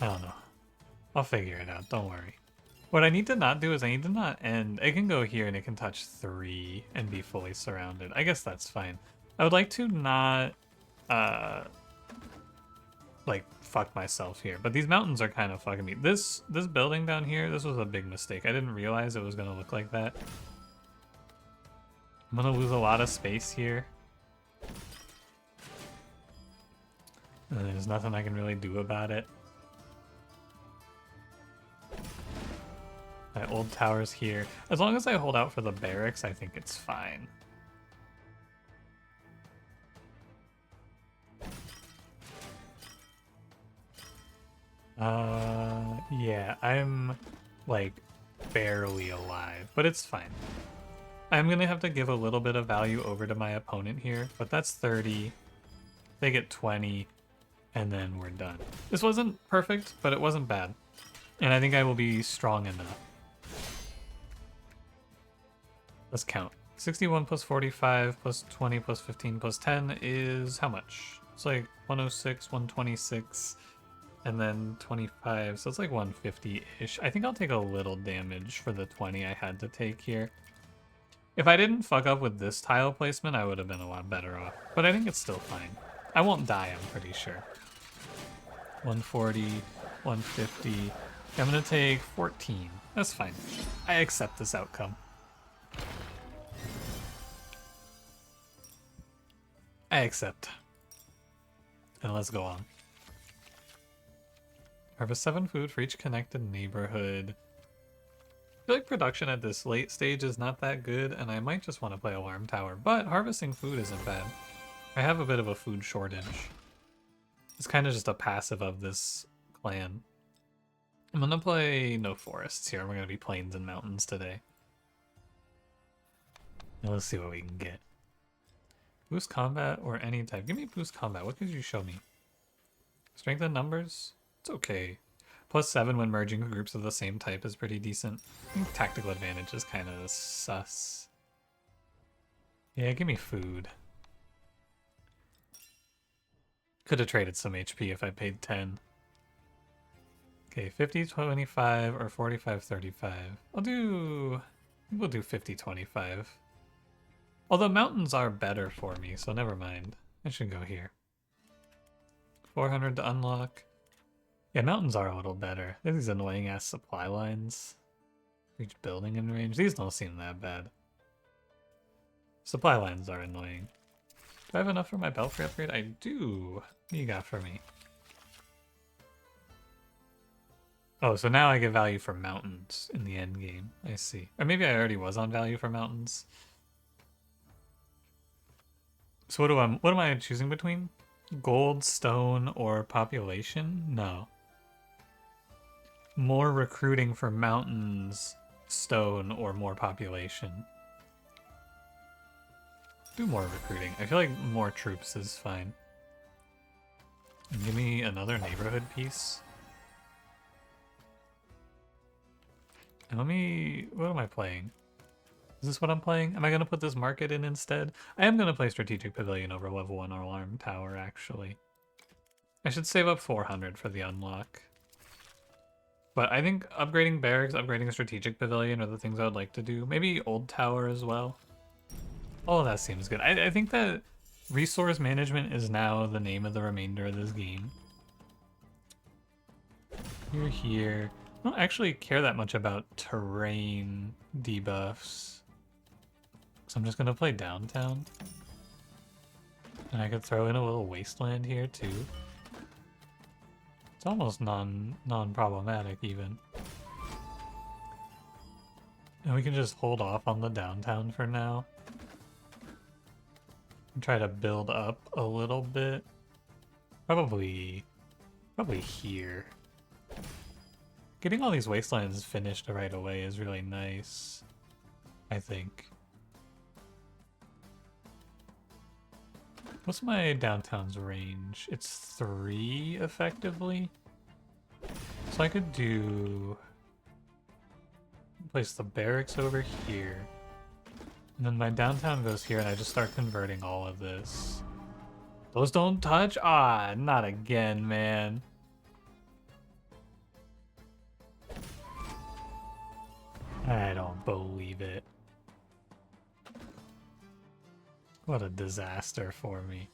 I don't know. I'll figure it out, don't worry. What I need to not do is I need to not end... It can go here and it can touch 3 and be fully surrounded. I guess that's fine. I would like to not... like, fuck myself here. But these mountains are kind of fucking me. This building down here, this was a big mistake. I didn't realize it was going to look like that. I'm going to lose a lot of space here. And there's nothing I can really do about it. My old tower's here. As long as I hold out for the barracks, I think it's fine. Yeah, I'm, like, barely alive, but it's fine. I'm gonna have to give a little bit of value over to my opponent here, but that's 30. They get 20, and then we're done. This wasn't perfect, but it wasn't bad. And I think I will be strong enough. Let's count. 61 plus 45 plus 20 plus 15 plus 10 is how much? It's like 106, 126, and then 25, so it's like 150-ish. I think I'll take a little damage for the 20 I had to take here. If I didn't fuck up with this tile placement, I would have been a lot better off. But I think it's still fine. I won't die, I'm pretty sure. 140, 150. I'm gonna take 14. That's fine. I accept this outcome. I accept. And let's go on. Harvest 7 food for each connected neighborhood. I feel like production at this late stage is not that good, and I might just want to play Alarm Tower, but harvesting food isn't bad. I have a bit of a food shortage. It's kind of just a passive of this clan. I'm gonna play no forests here. We're gonna be plains and mountains today. Now let's see what we can get. Boost combat or any type. Give me boost combat. What could you show me? Strength in numbers? It's okay. +7 when merging groups of the same type is pretty decent. I think tactical advantage is kind of sus. Yeah, give me food. Could have traded some HP if I paid 10. Okay, 50-25 or 45-35. We'll do 50-25. Although mountains are better for me, so never mind. I should go here. 400 to unlock. Yeah, mountains are a little better. There's these annoying ass supply lines. Each building in range. These don't seem that bad. Supply lines are annoying. Do I have enough for my belfry upgrade? I do. What do you got for me? Oh, so now I get value for mountains in the end game. I see. Or maybe I already was on value for mountains. So what am I choosing between? Gold, stone, or population? No. More recruiting for mountains, stone, or more population. Do more recruiting. I feel like more troops is fine. And give me another neighborhood piece. And what am I playing? Is this what I'm playing? Am I going to put this market in instead? I am going to play Strategic Pavilion over level 1 Alarm Tower, actually. I should save up 400 for the unlock. But I think upgrading barracks, upgrading Strategic Pavilion are the things I would like to do. Maybe Old Tower as well. Oh, that seems good. I think that resource management is now the name of the remainder of this game. You're here. I don't actually care that much about terrain debuffs. So I'm just gonna play downtown. And I could throw in a little wasteland here too. It's almost non-problematic even. And we can just hold off on the downtown for now. And try to build up a little bit. Probably here. Getting all these wastelands finished right away is really nice, I think. What's my downtown's range? It's 3 effectively. So I could place the barracks over here. And then my downtown goes here and I just start converting all of this. Those don't touch? Ah, not again, man. I don't believe it. What a disaster for me.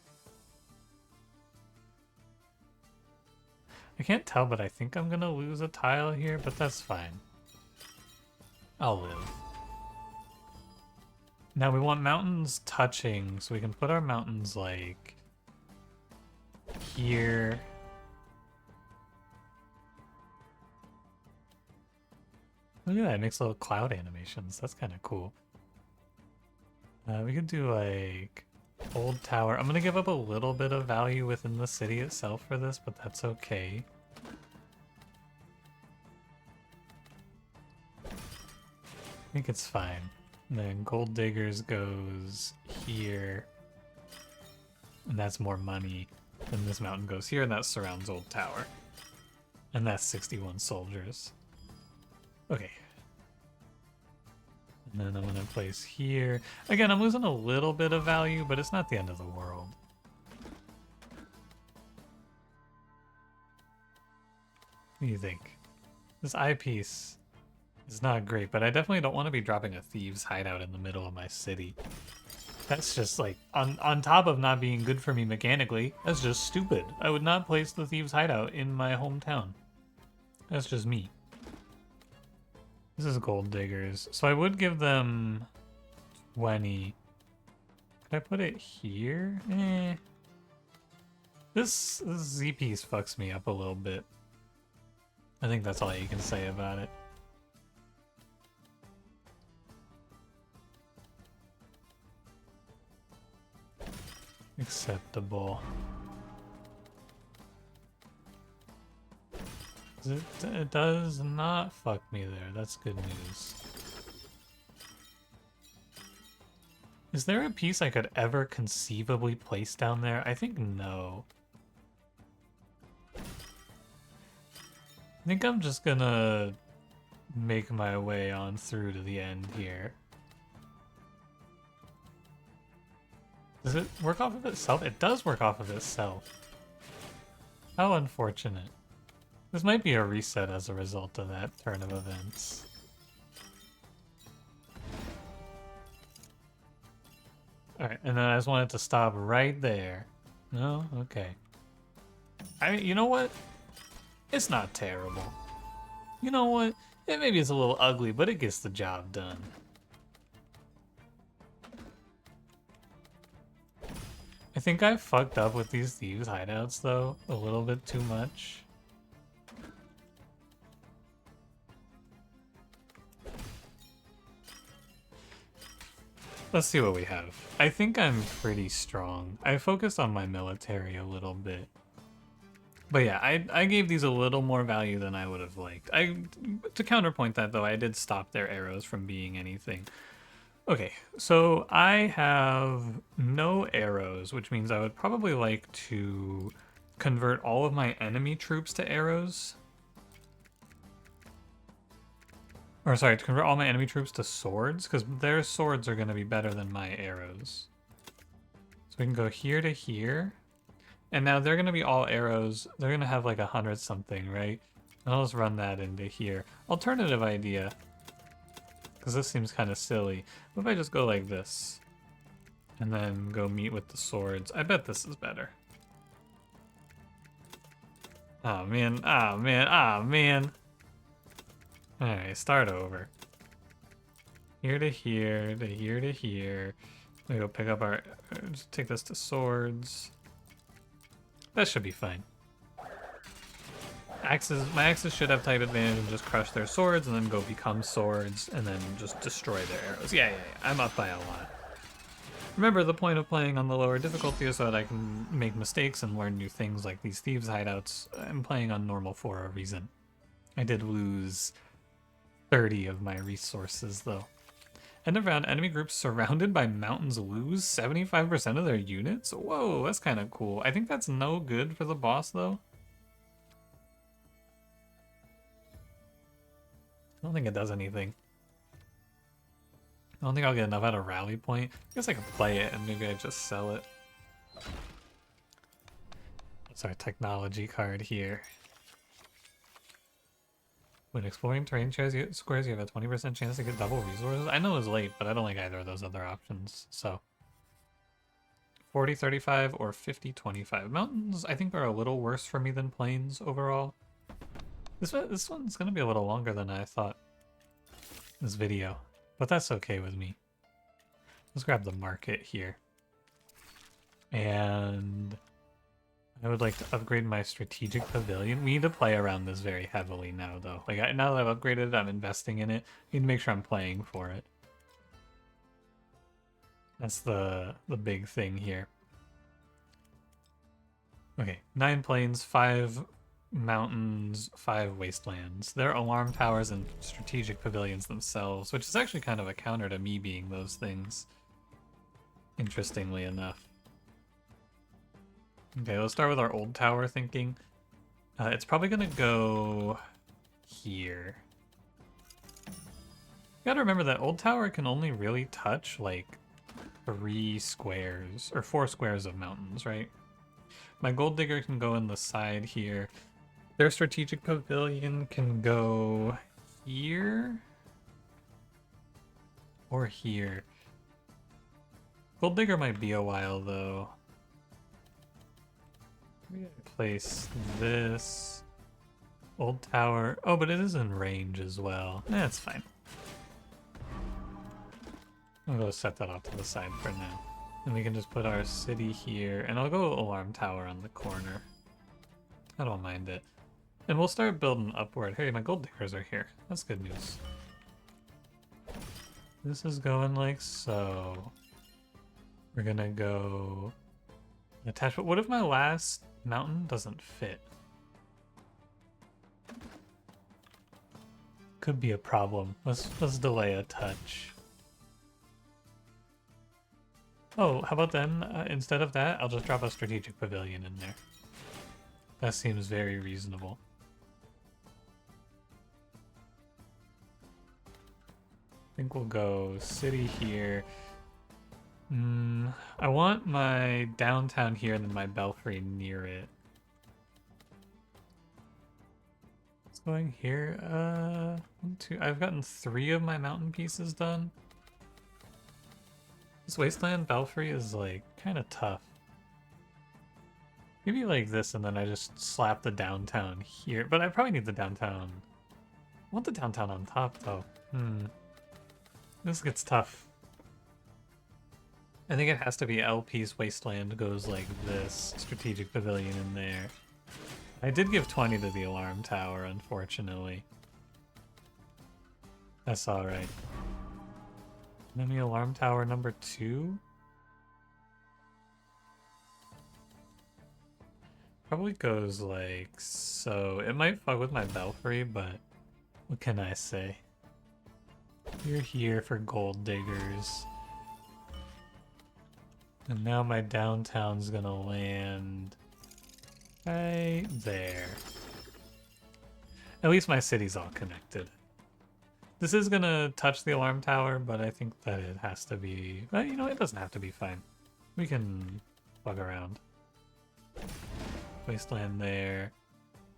I can't tell, but I think I'm gonna lose a tile here, but that's fine. I'll live. Now we want mountains touching, so we can put our mountains like here. Look at that, it makes little cloud animations. That's kind of cool. We could do like old tower. I'm gonna give up a little bit of value within the city itself for this, but that's okay. I think it's fine. And then gold diggers goes here. And that's more money. Then this mountain goes here, and that surrounds old tower. And that's 61 soldiers. Okay. And then I'm gonna place here. Again, I'm losing a little bit of value, but it's not the end of the world. What do you think? This eyepiece is not great, but I definitely don't want to be dropping a thieves hideout in the middle of my city. That's just like, on top of not being good for me mechanically, that's just stupid. I would not place the thieves hideout in my hometown. That's just me. This is gold diggers. So I would give them 20. Could I put it here? Eh. This Z piece fucks me up a little bit. I think that's all you can say about it. Acceptable. It does not fuck me there. That's good news. Is there a piece I could ever conceivably place down there? I think no. I think I'm just gonna make my way on through to the end here. Does it work off of itself? It does work off of itself. How unfortunate. This might be a reset as a result of that turn of events. Alright, and then I just wanted to stop right there. No? Okay. You know what? It's not terrible. You know what? Maybe it's a little ugly, but it gets the job done. I think I fucked up with these thieves hideouts, though, a little bit too much. Let's see what we have. I think I'm pretty strong. I focused on my military a little bit. But yeah, I gave these a little more value than I would have liked. To counterpoint that though, I did stop their arrows from being anything. Okay, so I have no arrows, which means I would probably like to convert all of my enemy troops to arrows. Or sorry, to convert all my enemy troops to swords, because their swords are going to be better than my arrows. So we can go here to here. And now they're going to be all arrows. They're going to have like 100 something, right? And I'll just run that into here. Alternative idea, because this seems kind of silly. What if I just go like this? And then go meet with the swords. I bet this is better. Oh man, oh man, oh man. Alright, start over. Here to here, to here to here. We go pick up our... Just take this to swords. That should be fine. Axes, my axes should have type advantage and just crush their swords and then go become swords and then just destroy their arrows. Yeah. I'm up by a lot. Remember, the point of playing on the lower difficulty is so that I can make mistakes and learn new things like these thieves' hideouts. I'm playing on normal for a reason. I did lose 30 of my resources, though. End of round, enemy groups surrounded by mountains lose 75% of their units? Whoa, that's kind of cool. I think that's no good for the boss, though. I don't think it does anything. I don't think I'll get enough out of rally point. I guess I could play it and maybe I just sell it. That's our technology card here. When exploring terrain squares, you have a 20% chance to get double resources. I know it's late, but I don't like either of those other options, so. 40-35 or 50-25. Mountains, I think, are a little worse for me than plains overall. This one's going to be a little longer than I thought, this video, but that's okay with me. Let's grab the market here. And I would like to upgrade my strategic pavilion. We need to play around this very heavily now, though. Like, now that I've upgraded it, I'm investing in it. I need to make sure I'm playing for it. That's the big thing here. Okay, 9 plains, 5 mountains, 5 wastelands. They're alarm towers and strategic pavilions themselves, which is actually kind of a counter to me being those things, interestingly enough. Okay, let's start with our old tower thinking. It's probably gonna go here. You gotta remember that old tower can only really touch like 3 squares or 4 squares of mountains, right? My gold digger can go in the side here. Their strategic pavilion can go here or here. Gold digger might be a while though. Place this old tower. Oh, but it is in range as well. That's fine. I'll go set that off to the side for now. And we can just put our city here, and I'll go alarm tower on the corner. I don't mind it. And we'll start building upward. Hey, my gold diggers are here. That's good news. This is going like so. We're gonna go attach, but what if my last mountain doesn't fit? Could be a problem. Let's delay a touch. Oh, how about then, instead of that, I'll just drop a strategic pavilion in there. That seems very reasonable. I think we'll go city here. I want my downtown here and then my belfry near it. What's going here? 1, 2. I've gotten 3 of my mountain pieces done. This wasteland belfry is like kind of tough. Maybe like this, and then I just slap the downtown here. But I probably need the downtown. I want the downtown on top though. This gets tough. I think it has to be LP's wasteland goes like this. Strategic pavilion in there. I did give 20 to the alarm tower, unfortunately. That's alright. Enemy alarm tower number 2? Probably goes like so. It might fuck with my belfry, but what can I say? You're here for gold diggers. And now my downtown's gonna land right there. At least my city's all connected. This is gonna touch the alarm tower, but I think that it has to be... Well, you know, it doesn't have to be fine. We can bug around. Wasteland there.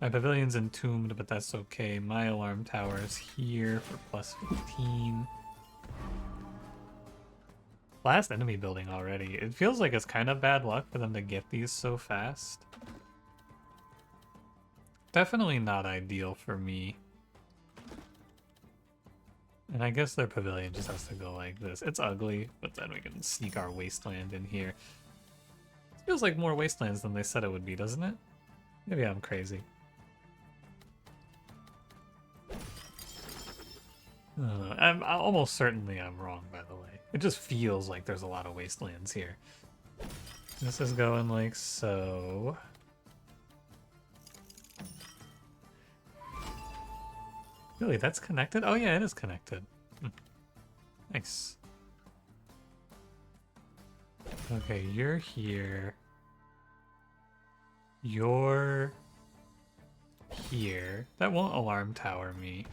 My pavilion's entombed, but that's okay. My alarm tower is here for plus 15. Last enemy building already. It feels like it's kind of bad luck for them to get these so fast. Definitely not ideal for me. And I guess their pavilion just has to go like this. It's ugly, but then we can sneak our wasteland in here. It feels like more wastelands than they said it would be, doesn't it? Maybe I'm crazy. I'm almost certainly I'm wrong, by the way. It just feels like there's a lot of wastelands here. This is going like so. Really, that's connected? Oh yeah, it is connected. Nice. Okay, you're here. You're here. That won't alarm tower me.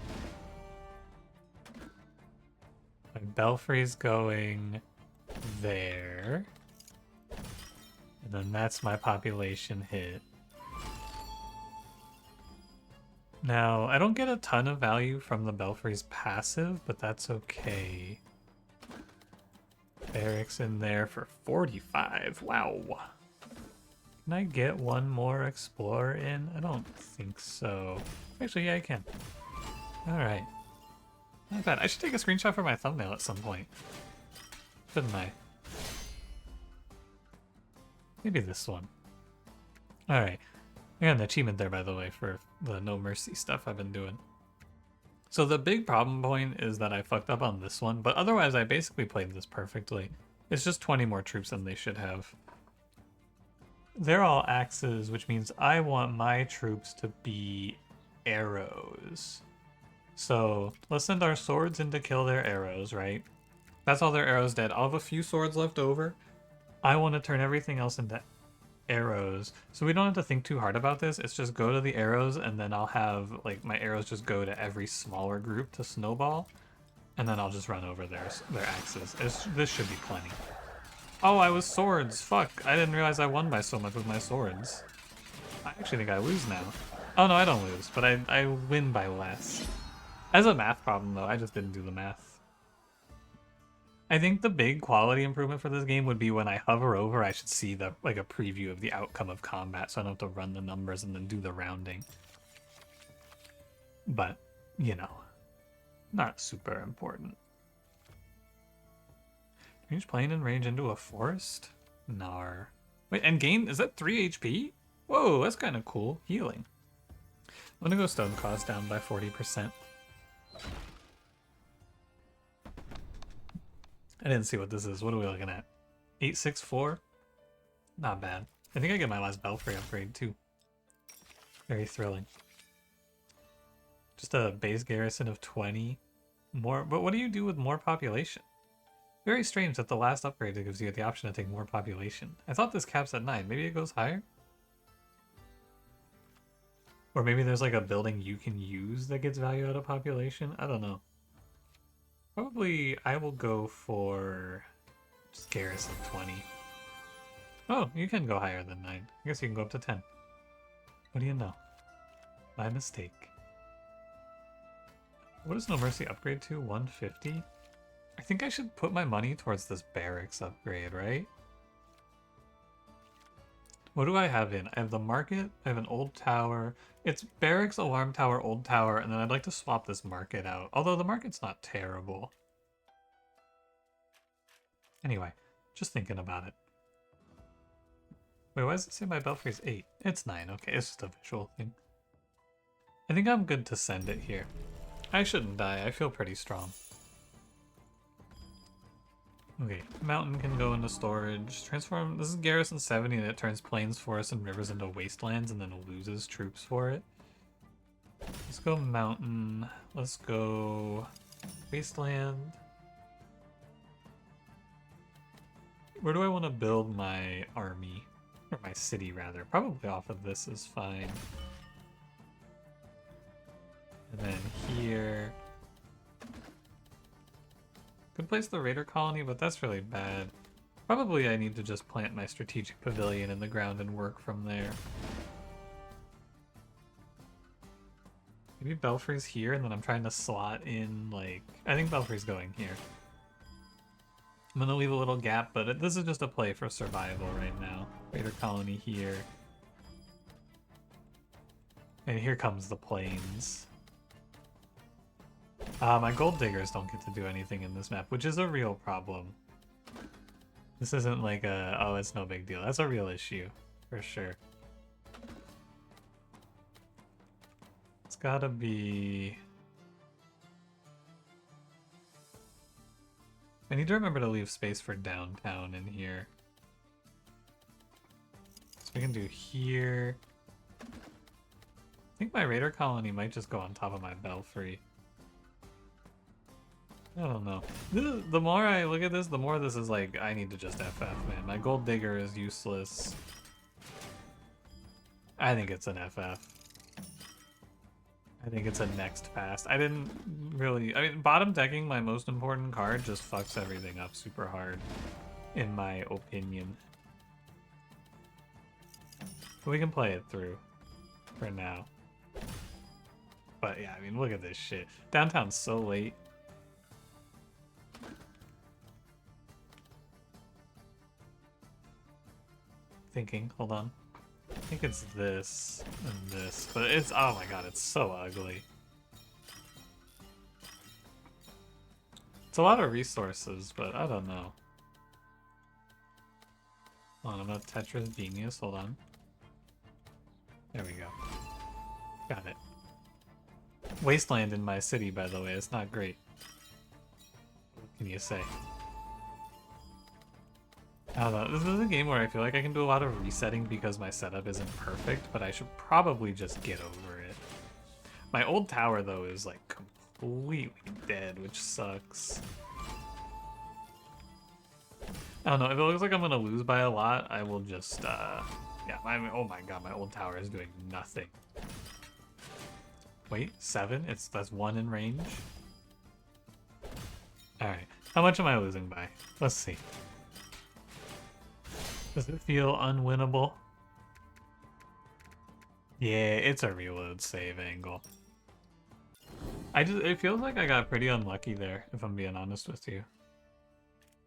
My belfry's going there. And then that's my population hit. Now, I don't get a ton of value from the belfry's passive, but that's okay. Barracks in there for 45. Wow. Can I get one more explorer in? I don't think so. Actually, yeah, I can. Alright. Not bad. I should take a screenshot for my thumbnail at some point. Shouldn't I? Maybe this one. Alright. I got an achievement there, by the way, for the no mercy stuff I've been doing. So the big problem point is that I fucked up on this one, but otherwise I basically played this perfectly. It's just 20 more troops than they should have. They're all axes, which means I want my troops to be arrows. So let's send our swords in to kill their arrows, right? That's all their arrows dead. I'll have a few swords left over. I want to turn everything else into arrows. So we don't have to think too hard about this. It's just go to the arrows, and then I'll have like my arrows just go to every smaller group to snowball. And then I'll just run over their axes. This should be plenty. Oh, I was swords. Fuck. I didn't realize I won by so much with my swords. I actually think I lose now. Oh, no, I don't lose, but I win by less. As a math problem, though, I just didn't do the math. I think the big quality improvement for this game would be when I hover over, I should see a preview of the outcome of combat, so I don't have to run the numbers and then do the rounding. But, you know, not super important. Change plane and range into a forest? Nar. Wait, and gain, is that 3 HP? Whoa, that's kind of cool. Healing. I'm gonna go stone cost down by 40%. I didn't see what this is. What are we looking at? 864? Not bad. I think I get my last belfry upgrade too. Very thrilling. Just a base garrison of 20. More, but what do you do with more population? Very strange that the last upgrade gives you the option to take more population. I thought this caps at 9. Maybe it goes higher? Or maybe there's like a building you can use that gets value out of population? I don't know. Probably I will go for just garrison 20. Oh, you can go higher than 9. I guess you can go up to 10. What do you know? My mistake. What does No Mercy upgrade to? 150? I think I should put my money towards this barracks upgrade, right? What do I have in? I have the market, I have an old tower. It's barracks, alarm tower, old tower, and then I'd like to swap this market out. Although the market's not terrible. Anyway, just thinking about it. Wait, why does it say my belfry's 8? It's 9, okay, it's just a visual thing. I think I'm good to send it here. I shouldn't die, I feel pretty strong. Okay, mountain can go into storage. Transform, this is Garrison 70 and it turns plains, forests, and rivers into wastelands and then loses troops for it. Let's go mountain. Let's go wasteland. Where do I want to build my army? Or my city, rather. Probably off of this is fine. And then here. Could place the raider colony, but that's really bad. Probably I need to just plant my strategic pavilion in the ground and work from there. Maybe Belfry's here, and then I'm trying to slot in, like... I think Belfry's going here. I'm gonna leave a little gap, but this is just a play for survival right now. Raider colony here. And here comes the plains. My gold diggers don't get to do anything in this map, which is a real problem. This isn't like a, oh, it's no big deal. That's a real issue, for sure. It's gotta be... I need to remember to leave space for downtown in here. So we can do here. I think my raider colony might just go on top of my belfry. I don't know. The more I look at this, the more this is like, I need to just FF, man. My gold digger is useless. I think it's an FF. I think it's a next fast. I didn't really... I mean, bottom decking my most important card just fucks everything up super hard, in my opinion. But we can play it through for now. But yeah, I mean, look at this shit. Downtown's so late. Thinking, hold on. I think it's this and this, but it's, oh my god, it's so ugly. It's a lot of resources, but I don't know. Hold on, I'm gonna Tetris Genius, hold on. There we go. Got it. Wasteland in my city, by the way, it's not great. What can you say? I don't know, this is a game where I feel like I can do a lot of resetting because my setup isn't perfect, but I should probably just get over it. My old tower, though, is like completely dead, which sucks. I don't know, if it looks like I'm gonna lose by a lot, I will just, yeah, oh my god, my old tower is doing nothing. Wait, 7? That's 1 in range? Alright, how much am I losing by? Let's see. Does it feel unwinnable? Yeah, it's a reload save angle. It feels like I got pretty unlucky there, if I'm being honest with you.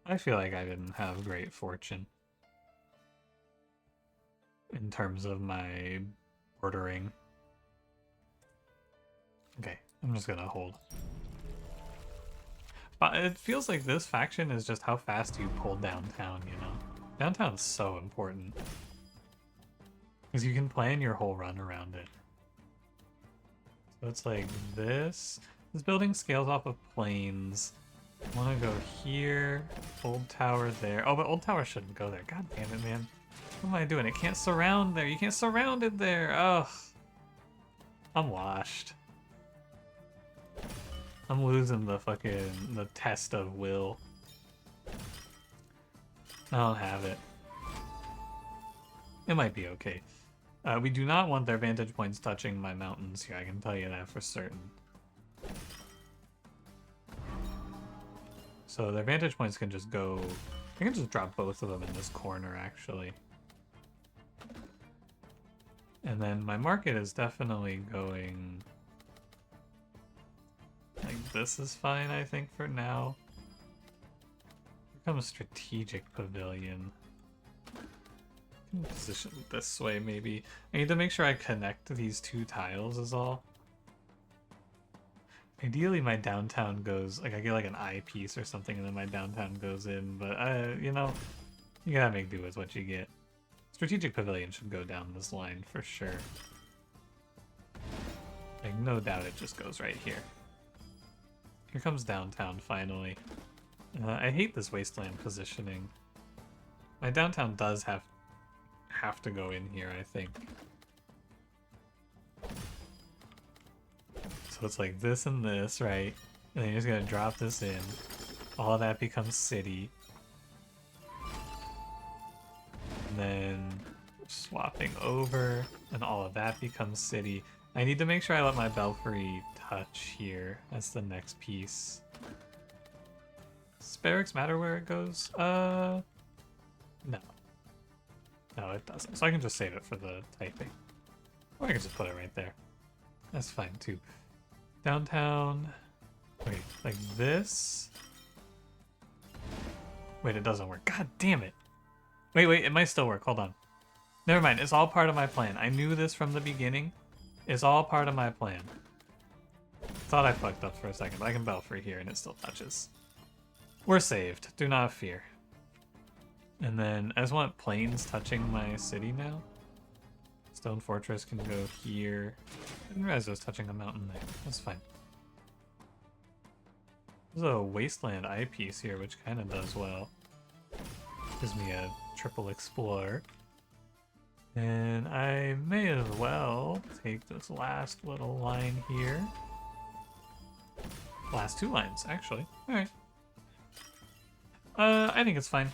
I feel like I didn't have great fortune in terms of my bordering. Okay, I'm just gonna hold. But it feels like this faction is just how fast you pull downtown, you know? Downtown's so important. Because you can plan your whole run around it. So it's like this. This building scales off of plains. I want to go here. Old tower there. Oh, but old tower shouldn't go there. God damn it, man. What am I doing? It can't surround there. You can't surround it there. Ugh. I'm washed. I'm losing the test of will. I don't have it. It might be okay. We do not want their vantage points touching my mountains here, I can tell you that for certain. So their vantage points can just go... I can just drop both of them in this corner, actually. And then my market is definitely going... Like, this is fine, I think, for now. Here comes Strategic Pavilion. Position it this way, maybe. I need to make sure I connect these two tiles is all. Ideally, my downtown goes... Like, I get like an eyepiece or something, and then my downtown goes in. But, you know, you gotta make do with what you get. Strategic Pavilion should go down this line for sure. Like, no doubt it just goes right here. Here comes downtown, finally. I hate this wasteland positioning. My downtown does have to go in here, I think. So it's like this and this, right? And then you're just gonna drop this in. All of that becomes city. And then swapping over, and all of that becomes city. I need to make sure I let my belfry touch here. That's the next piece. Does barracks matter where it goes? No. No, it doesn't. So I can just save it for the typing. Or I can just put it right there. That's fine too. Downtown. Wait, like this? Wait, it doesn't work. God damn it. Wait, it might still work. Hold on. Never mind. It's all part of my plan. I knew this from the beginning. It's all part of my plan. Thought I fucked up for a second, but I can belfry here and it still touches. We're saved. Do not fear. And then I just want planes touching my city now. Stone Fortress can go here. I didn't realize I was touching a mountain there. That's fine. There's a wasteland eyepiece here, which kind of does well. Gives me a triple explore. And I may as well take this last little line here. Last two lines, actually. Alright. I think it's fine.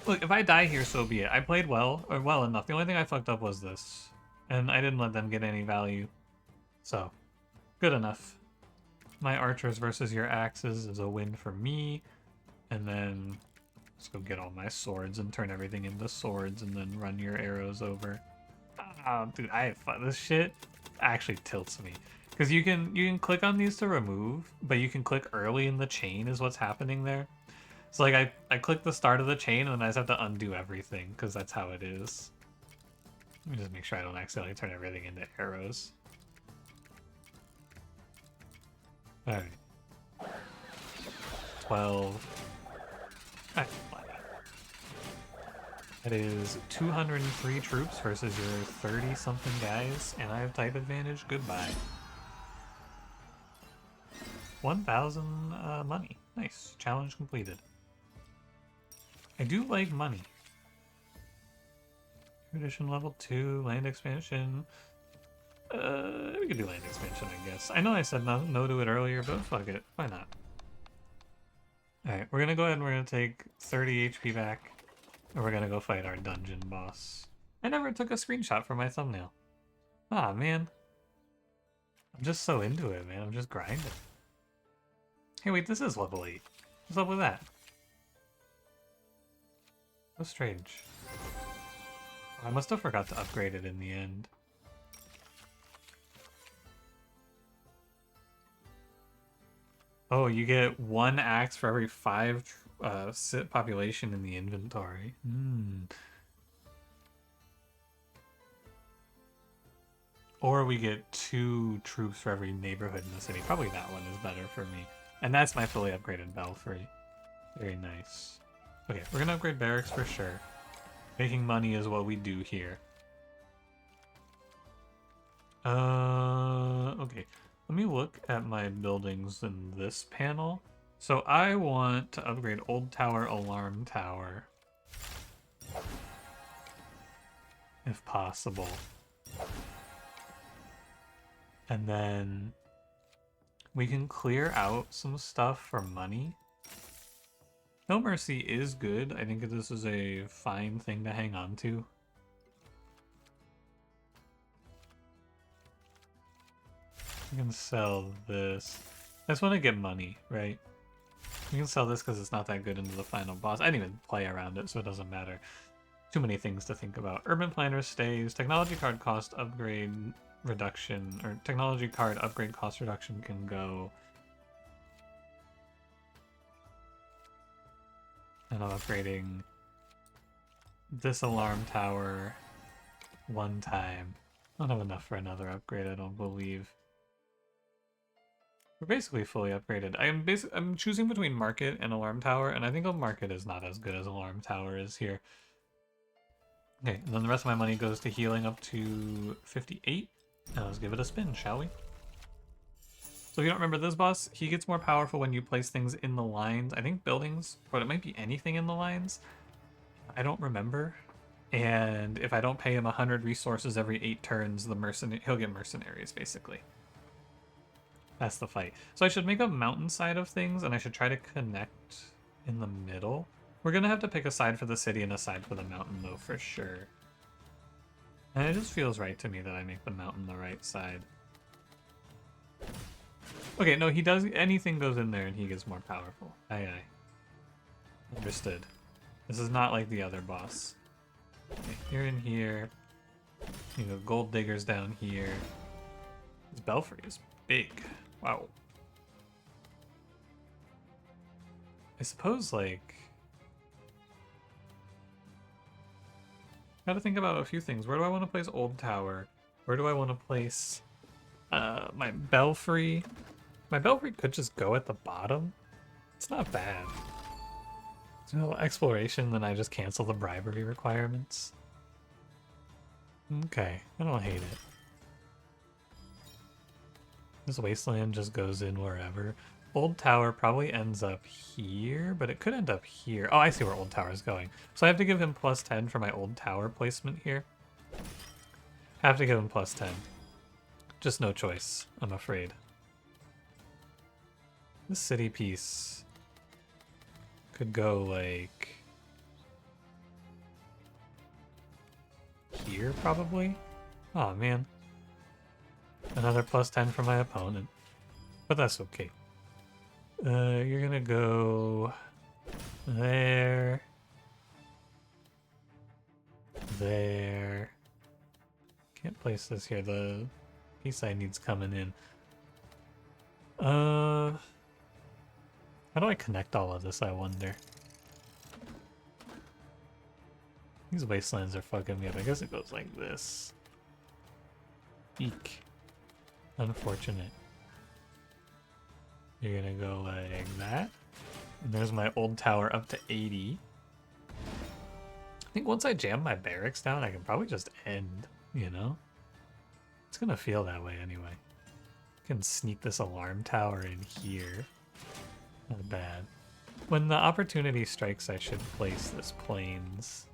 Look, if I die here, so be it. I played well, or well enough. The only thing I fucked up was this. And I didn't let them get any value. So, good enough. My archers versus your axes is a win for me. And then, let's go get all my swords and turn everything into swords and then run your arrows over. Ah, dude, this shit actually tilts me. Because you can click on these to remove, but you can click early in the chain is what's happening there. So like I click the start of the chain and then I just have to undo everything because that's how it is. Let me just make sure I don't accidentally turn everything into arrows. Alright. 12. That's plenty. That is 203 troops versus your 30-something guys, and I have type advantage. Goodbye. 1,000 money. Nice. Challenge completed. I do like money. Tradition level 2, land expansion. We could do land expansion, I guess. I know I said no to it earlier, but fuck it. Why not? Alright, we're gonna go ahead and we're gonna take 30 HP back. And we're gonna go fight our dungeon boss. I never took a screenshot for my thumbnail. Ah, man. I'm just so into it, man. I'm just grinding. Hey, wait, this is level 8. What's up with that? So strange. I must have forgot to upgrade it in the end. Oh, you get 1 axe for every 5 sit population in the inventory. Or we get 2 troops for every neighborhood in the city. Probably that one is better for me. And that's my fully upgraded belfry. Very nice. Okay, we're gonna upgrade barracks for sure. Making money is what we do here. Okay. Let me look at my buildings in this panel. So I want to upgrade Old Tower, Alarm Tower. If possible. And then we can clear out some stuff for money. No Mercy is good. I think this is a fine thing to hang on to. We can sell this. I just want to get money, right? We can sell this because it's not that good into the final boss. I didn't even play around it, so it doesn't matter. Too many things to think about. Urban Planner stays. Technology card cost upgrade reduction, or technology card upgrade cost reduction can go. And I'm upgrading this alarm tower 1 time. I don't have enough for another upgrade, I don't believe. We're basically fully upgraded. I'm choosing between market and alarm tower, and I think a market is not as good as alarm tower is here. Okay, and then the rest of my money goes to healing up to 58. Now let's give it a spin, shall we? So if you don't remember this boss, he gets more powerful when you place things in the lines. I think buildings, but it might be anything in the lines. I don't remember. And if I don't pay him 100 resources every 8 turns, he'll get mercenaries, basically. That's the fight. So I should make a mountainside of things, and I should try to connect in the middle. We're going to have to pick a side for the city and a side for the mountain, though, for sure. And it just feels right to me that I make the mountain the right side. Okay, no, he does. Anything goes in there and he gets more powerful. Aye, aye. Understood. This is not like the other boss. Okay, you're in here. You know, gold diggers down here. This belfry is big. Wow. I suppose, like... Gotta think about a few things. Where do I want to place Old Tower? Where do I want to place my belfry? My belfry could just go at the bottom. It's not bad. It's a little exploration, then I just cancel the bribery requirements. Okay, I don't hate it. This wasteland just goes in wherever. Old Tower probably ends up here, but it could end up here. Oh, I see where Old Tower is going. So I have to give him plus 10 for my Old Tower placement here. I have to give him plus 10. Just no choice, I'm afraid. This city piece could go like here probably. Oh man. Another plus 10 for my opponent. But that's okay. You're gonna go there. There. Can't place this here. The piece side needs coming in. How do I connect all of this, I wonder? These wastelands are fucking me up. I guess it goes like this. Eek. Unfortunate. You're gonna go like that. And there's my Old Tower up to 80. I think once I jam my barracks down, I can probably just end, you know? It's gonna feel that way anyway. I can sneak this alarm tower in here. Not bad. When the opportunity strikes, I should place this plains.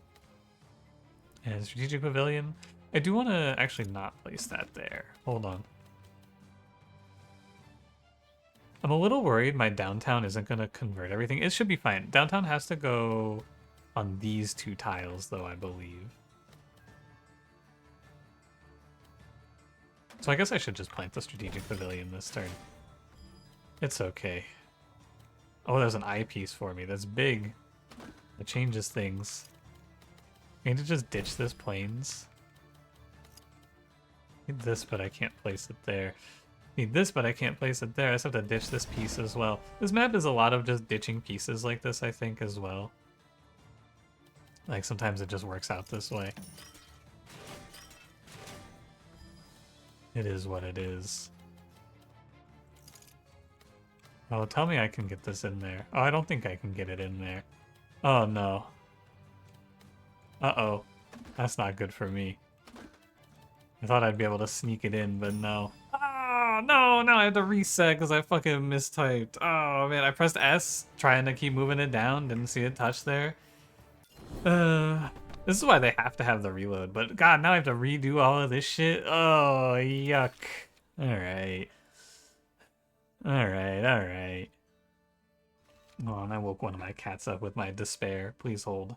And strategic pavilion. I do want to actually not place that there. Hold on. I'm a little worried my downtown isn't going to convert everything. It should be fine. Downtown has to go on these 2 tiles, though, I believe. So I guess I should just plant the strategic pavilion this turn. It's okay. Oh, there's an eyepiece for me. That's big. It changes things. I need to just ditch this plains. Need this, but I can't place it there. Need this, but I can't place it there. I just have to ditch this piece as well. This map is a lot of just ditching pieces like this, I think, as well. Like, sometimes it just works out this way. It is what it is. Oh, tell me I can get this in there. Oh, I don't think I can get it in there. Oh, no. Uh-oh. That's not good for me. I thought I'd be able to sneak it in, but no. Oh, no, now I have to reset because I fucking mistyped. Oh, man, I pressed S, trying to keep moving it down. Didn't see it touch there. This is why they have to have the reload, but God, now I have to redo all of this shit. Oh, yuck. Alright. Alright. Oh, and I woke one of my cats up with my despair. Please hold.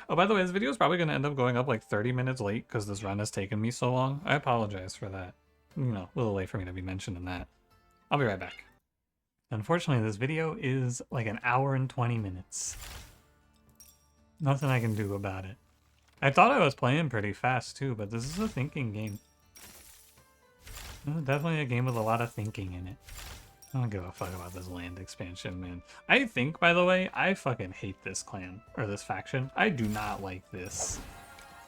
Oh, by the way, this video is probably going to end up going up like 30 minutes late because this run has taken me so long. I apologize for that. You know, a little late for me to be mentioning that. I'll be right back. Unfortunately, this video is like an hour and 20 minutes. Nothing I can do about it. I thought I was playing pretty fast too, but this is a thinking game. This is definitely a game with a lot of thinking in it. I don't give a fuck about this land expansion, man. I think, by the way, I fucking hate this clan, or this faction. I do not like this.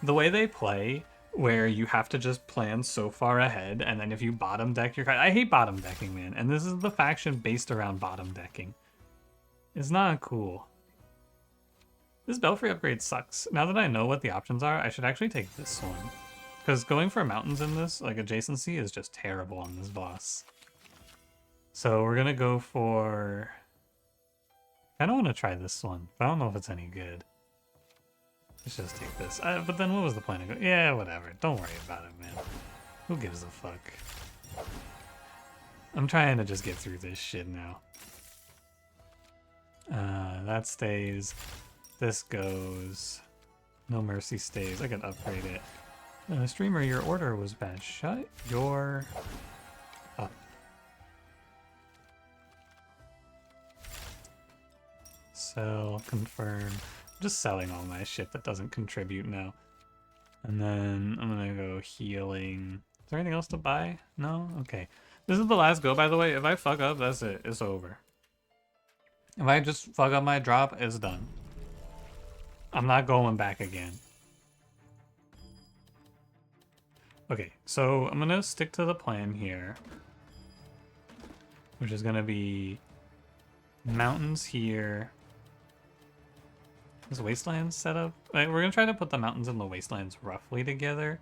The way they play, where you have to just plan so far ahead, and then if you bottom deck your card... I hate bottom decking, man, and this is the faction based around bottom decking. It's not cool. This belfry upgrade sucks. Now that I know what the options are, I should actually take this one. Because going for mountains in this, like adjacency, is just terrible on this boss. So we're gonna go for... I don't want to try this one, but I don't know if it's any good. Let's just take this. But then what was the point of go? Yeah, whatever. Don't worry about it, man. Who gives a fuck? I'm trying to just get through this shit now. That stays. This goes. No Mercy stays. I could upgrade it. Streamer, your order was bad. Shut your up. Sell, confirm. I'm just selling all my shit that doesn't contribute now. And then I'm gonna go healing. Is there anything else to buy? No? Okay. This is the last go, by the way. If I fuck up, that's it. It's over. If I just fuck up my drop, it's done. I'm not going back again. Okay, so I'm gonna stick to the plan here, which is gonna be mountains here. Is wastelands set up? We're gonna try to put the mountains and the wastelands roughly together.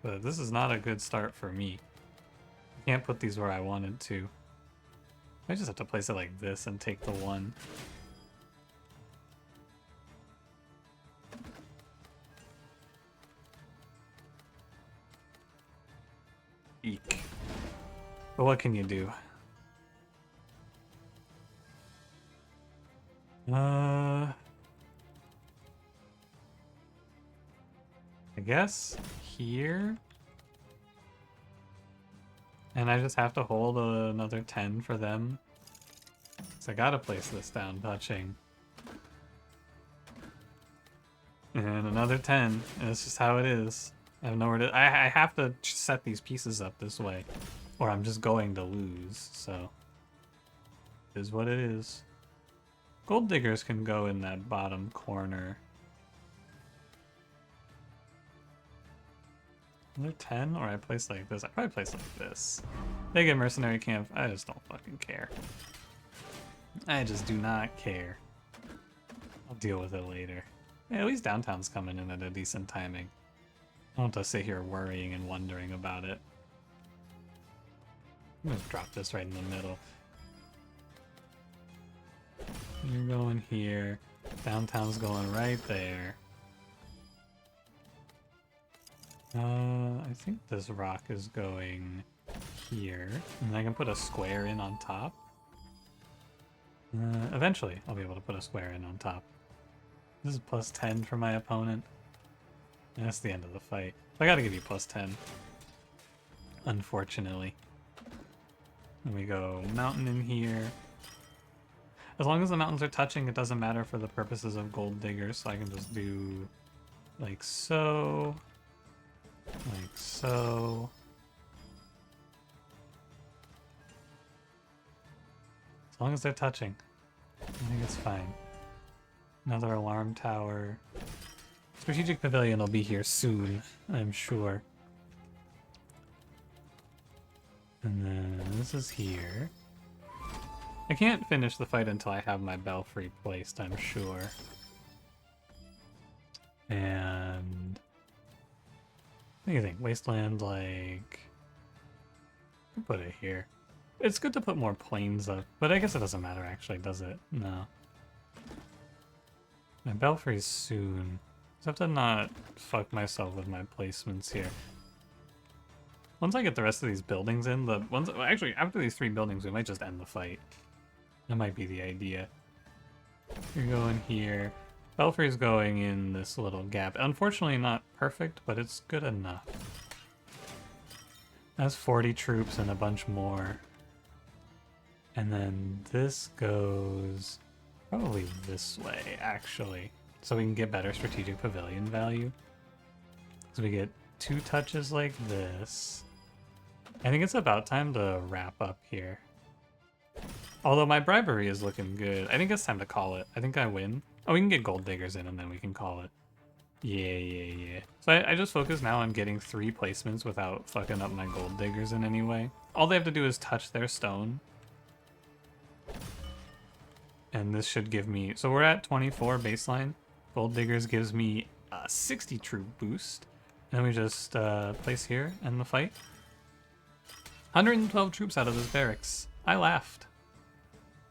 But this is not a good start for me. I can't put these where I wanted to. I just have to place it like this and take the one. Eek. But what can you do? I guess here. And I just have to hold another 10 for them. So I gotta place this down touching. And another 10. And it's just how it is. I have nowhere to... I have to set these pieces up this way, or I'm just going to lose, so... It is what it is. Gold diggers can go in that bottom corner. Another 10? Or I place like this? I probably place like this. They get mercenary camp. I just don't fucking care. I just do not care. I'll deal with it later. Yeah, at least downtown's coming in at a decent timing. I don't have to sit here worrying and wondering about it. I'm gonna drop this right in the middle. You're going here. Downtown's going right there. I think this rock is going here. And I can put a square in on top. Eventually, I'll be able to put a square in on top. This is plus 10 for my opponent. And that's the end of the fight. So I gotta give you plus 10. Unfortunately. Then we go mountain in here. As long as the mountains are touching, it doesn't matter for the purposes of gold diggers, so I can just do like so. Like so. As long as they're touching, I think it's fine. Another alarm tower. Strategic Pavilion will be here soon, I'm sure. And then this is here. I can't finish the fight until I have my belfry placed, I'm sure. And... what do you think? Wasteland, like... I'll put it here. It's good to put more planes up, but I guess it doesn't matter actually, does it? No. My belfry's soon. I have to not fuck myself with my placements here. Once I get the rest of these buildings in, the ones actually after these 3 buildings, we might just end the fight. That might be the idea. You're going here. Belfry's going in this little gap. Unfortunately, not perfect, but it's good enough. That's 40 troops and a bunch more. And then this goes probably this way, actually. So we can get better strategic pavilion value. So we get 2 touches like this. I think it's about time to wrap up here. Although my bribery is looking good. I think it's time to call it. I think I win. Oh, we can get gold diggers in and then we can call it. Yeah. So I just focus now on getting 3 placements without fucking up my gold diggers in any way. All they have to do is touch their stone. And this should give me... so we're at 24 baseline. Gold diggers gives me a 60 troop boost. And then we just place here, end the fight. 112 troops out of this barracks. I laughed.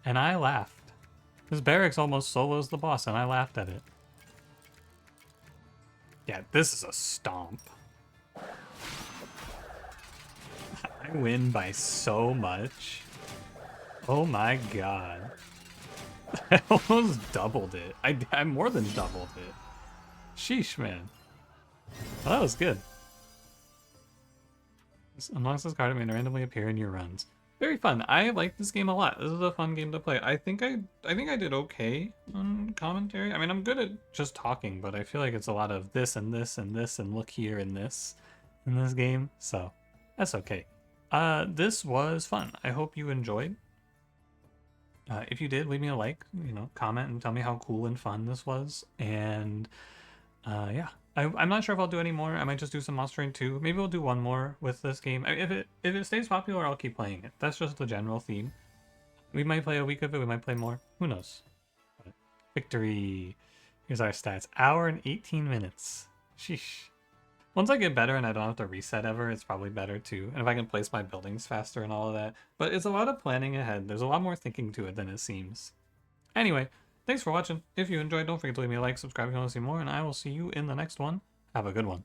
And I laughed. This barracks almost solos the boss, and I laughed at it. Yeah, this is a stomp. I win by so much. Oh my god. I almost doubled it. I more than doubled it. Sheesh, man. Well, that was good. Unlocks this card, it may randomly appear in your runs. Very fun. I like this game a lot. This is a fun game to play. I think I did okay on commentary. I mean, I'm good at just talking, but I feel like it's a lot of this and this and this and look here and this in this game. So that's okay. This was fun. I hope you enjoyed. If you did, leave me a like, comment and tell me how cool and fun this was. And yeah, I'm not sure if I'll do any more. I might just do some Monster Train 2. Maybe we'll do one more with this game. If it stays popular, I'll keep playing it. That's just the general theme. We might play a week of it. We might play more. Who knows? But victory. Here's our stats. Hour and 18 minutes. Sheesh. Once I get better and I don't have to reset ever, it's probably better too. And if I can place my buildings faster and all of that. But it's a lot of planning ahead. There's a lot more thinking to it than it seems. Anyway, thanks for watching. If you enjoyed, don't forget to leave me a like, subscribe if you want to see more, and I will see you in the next one. Have a good one.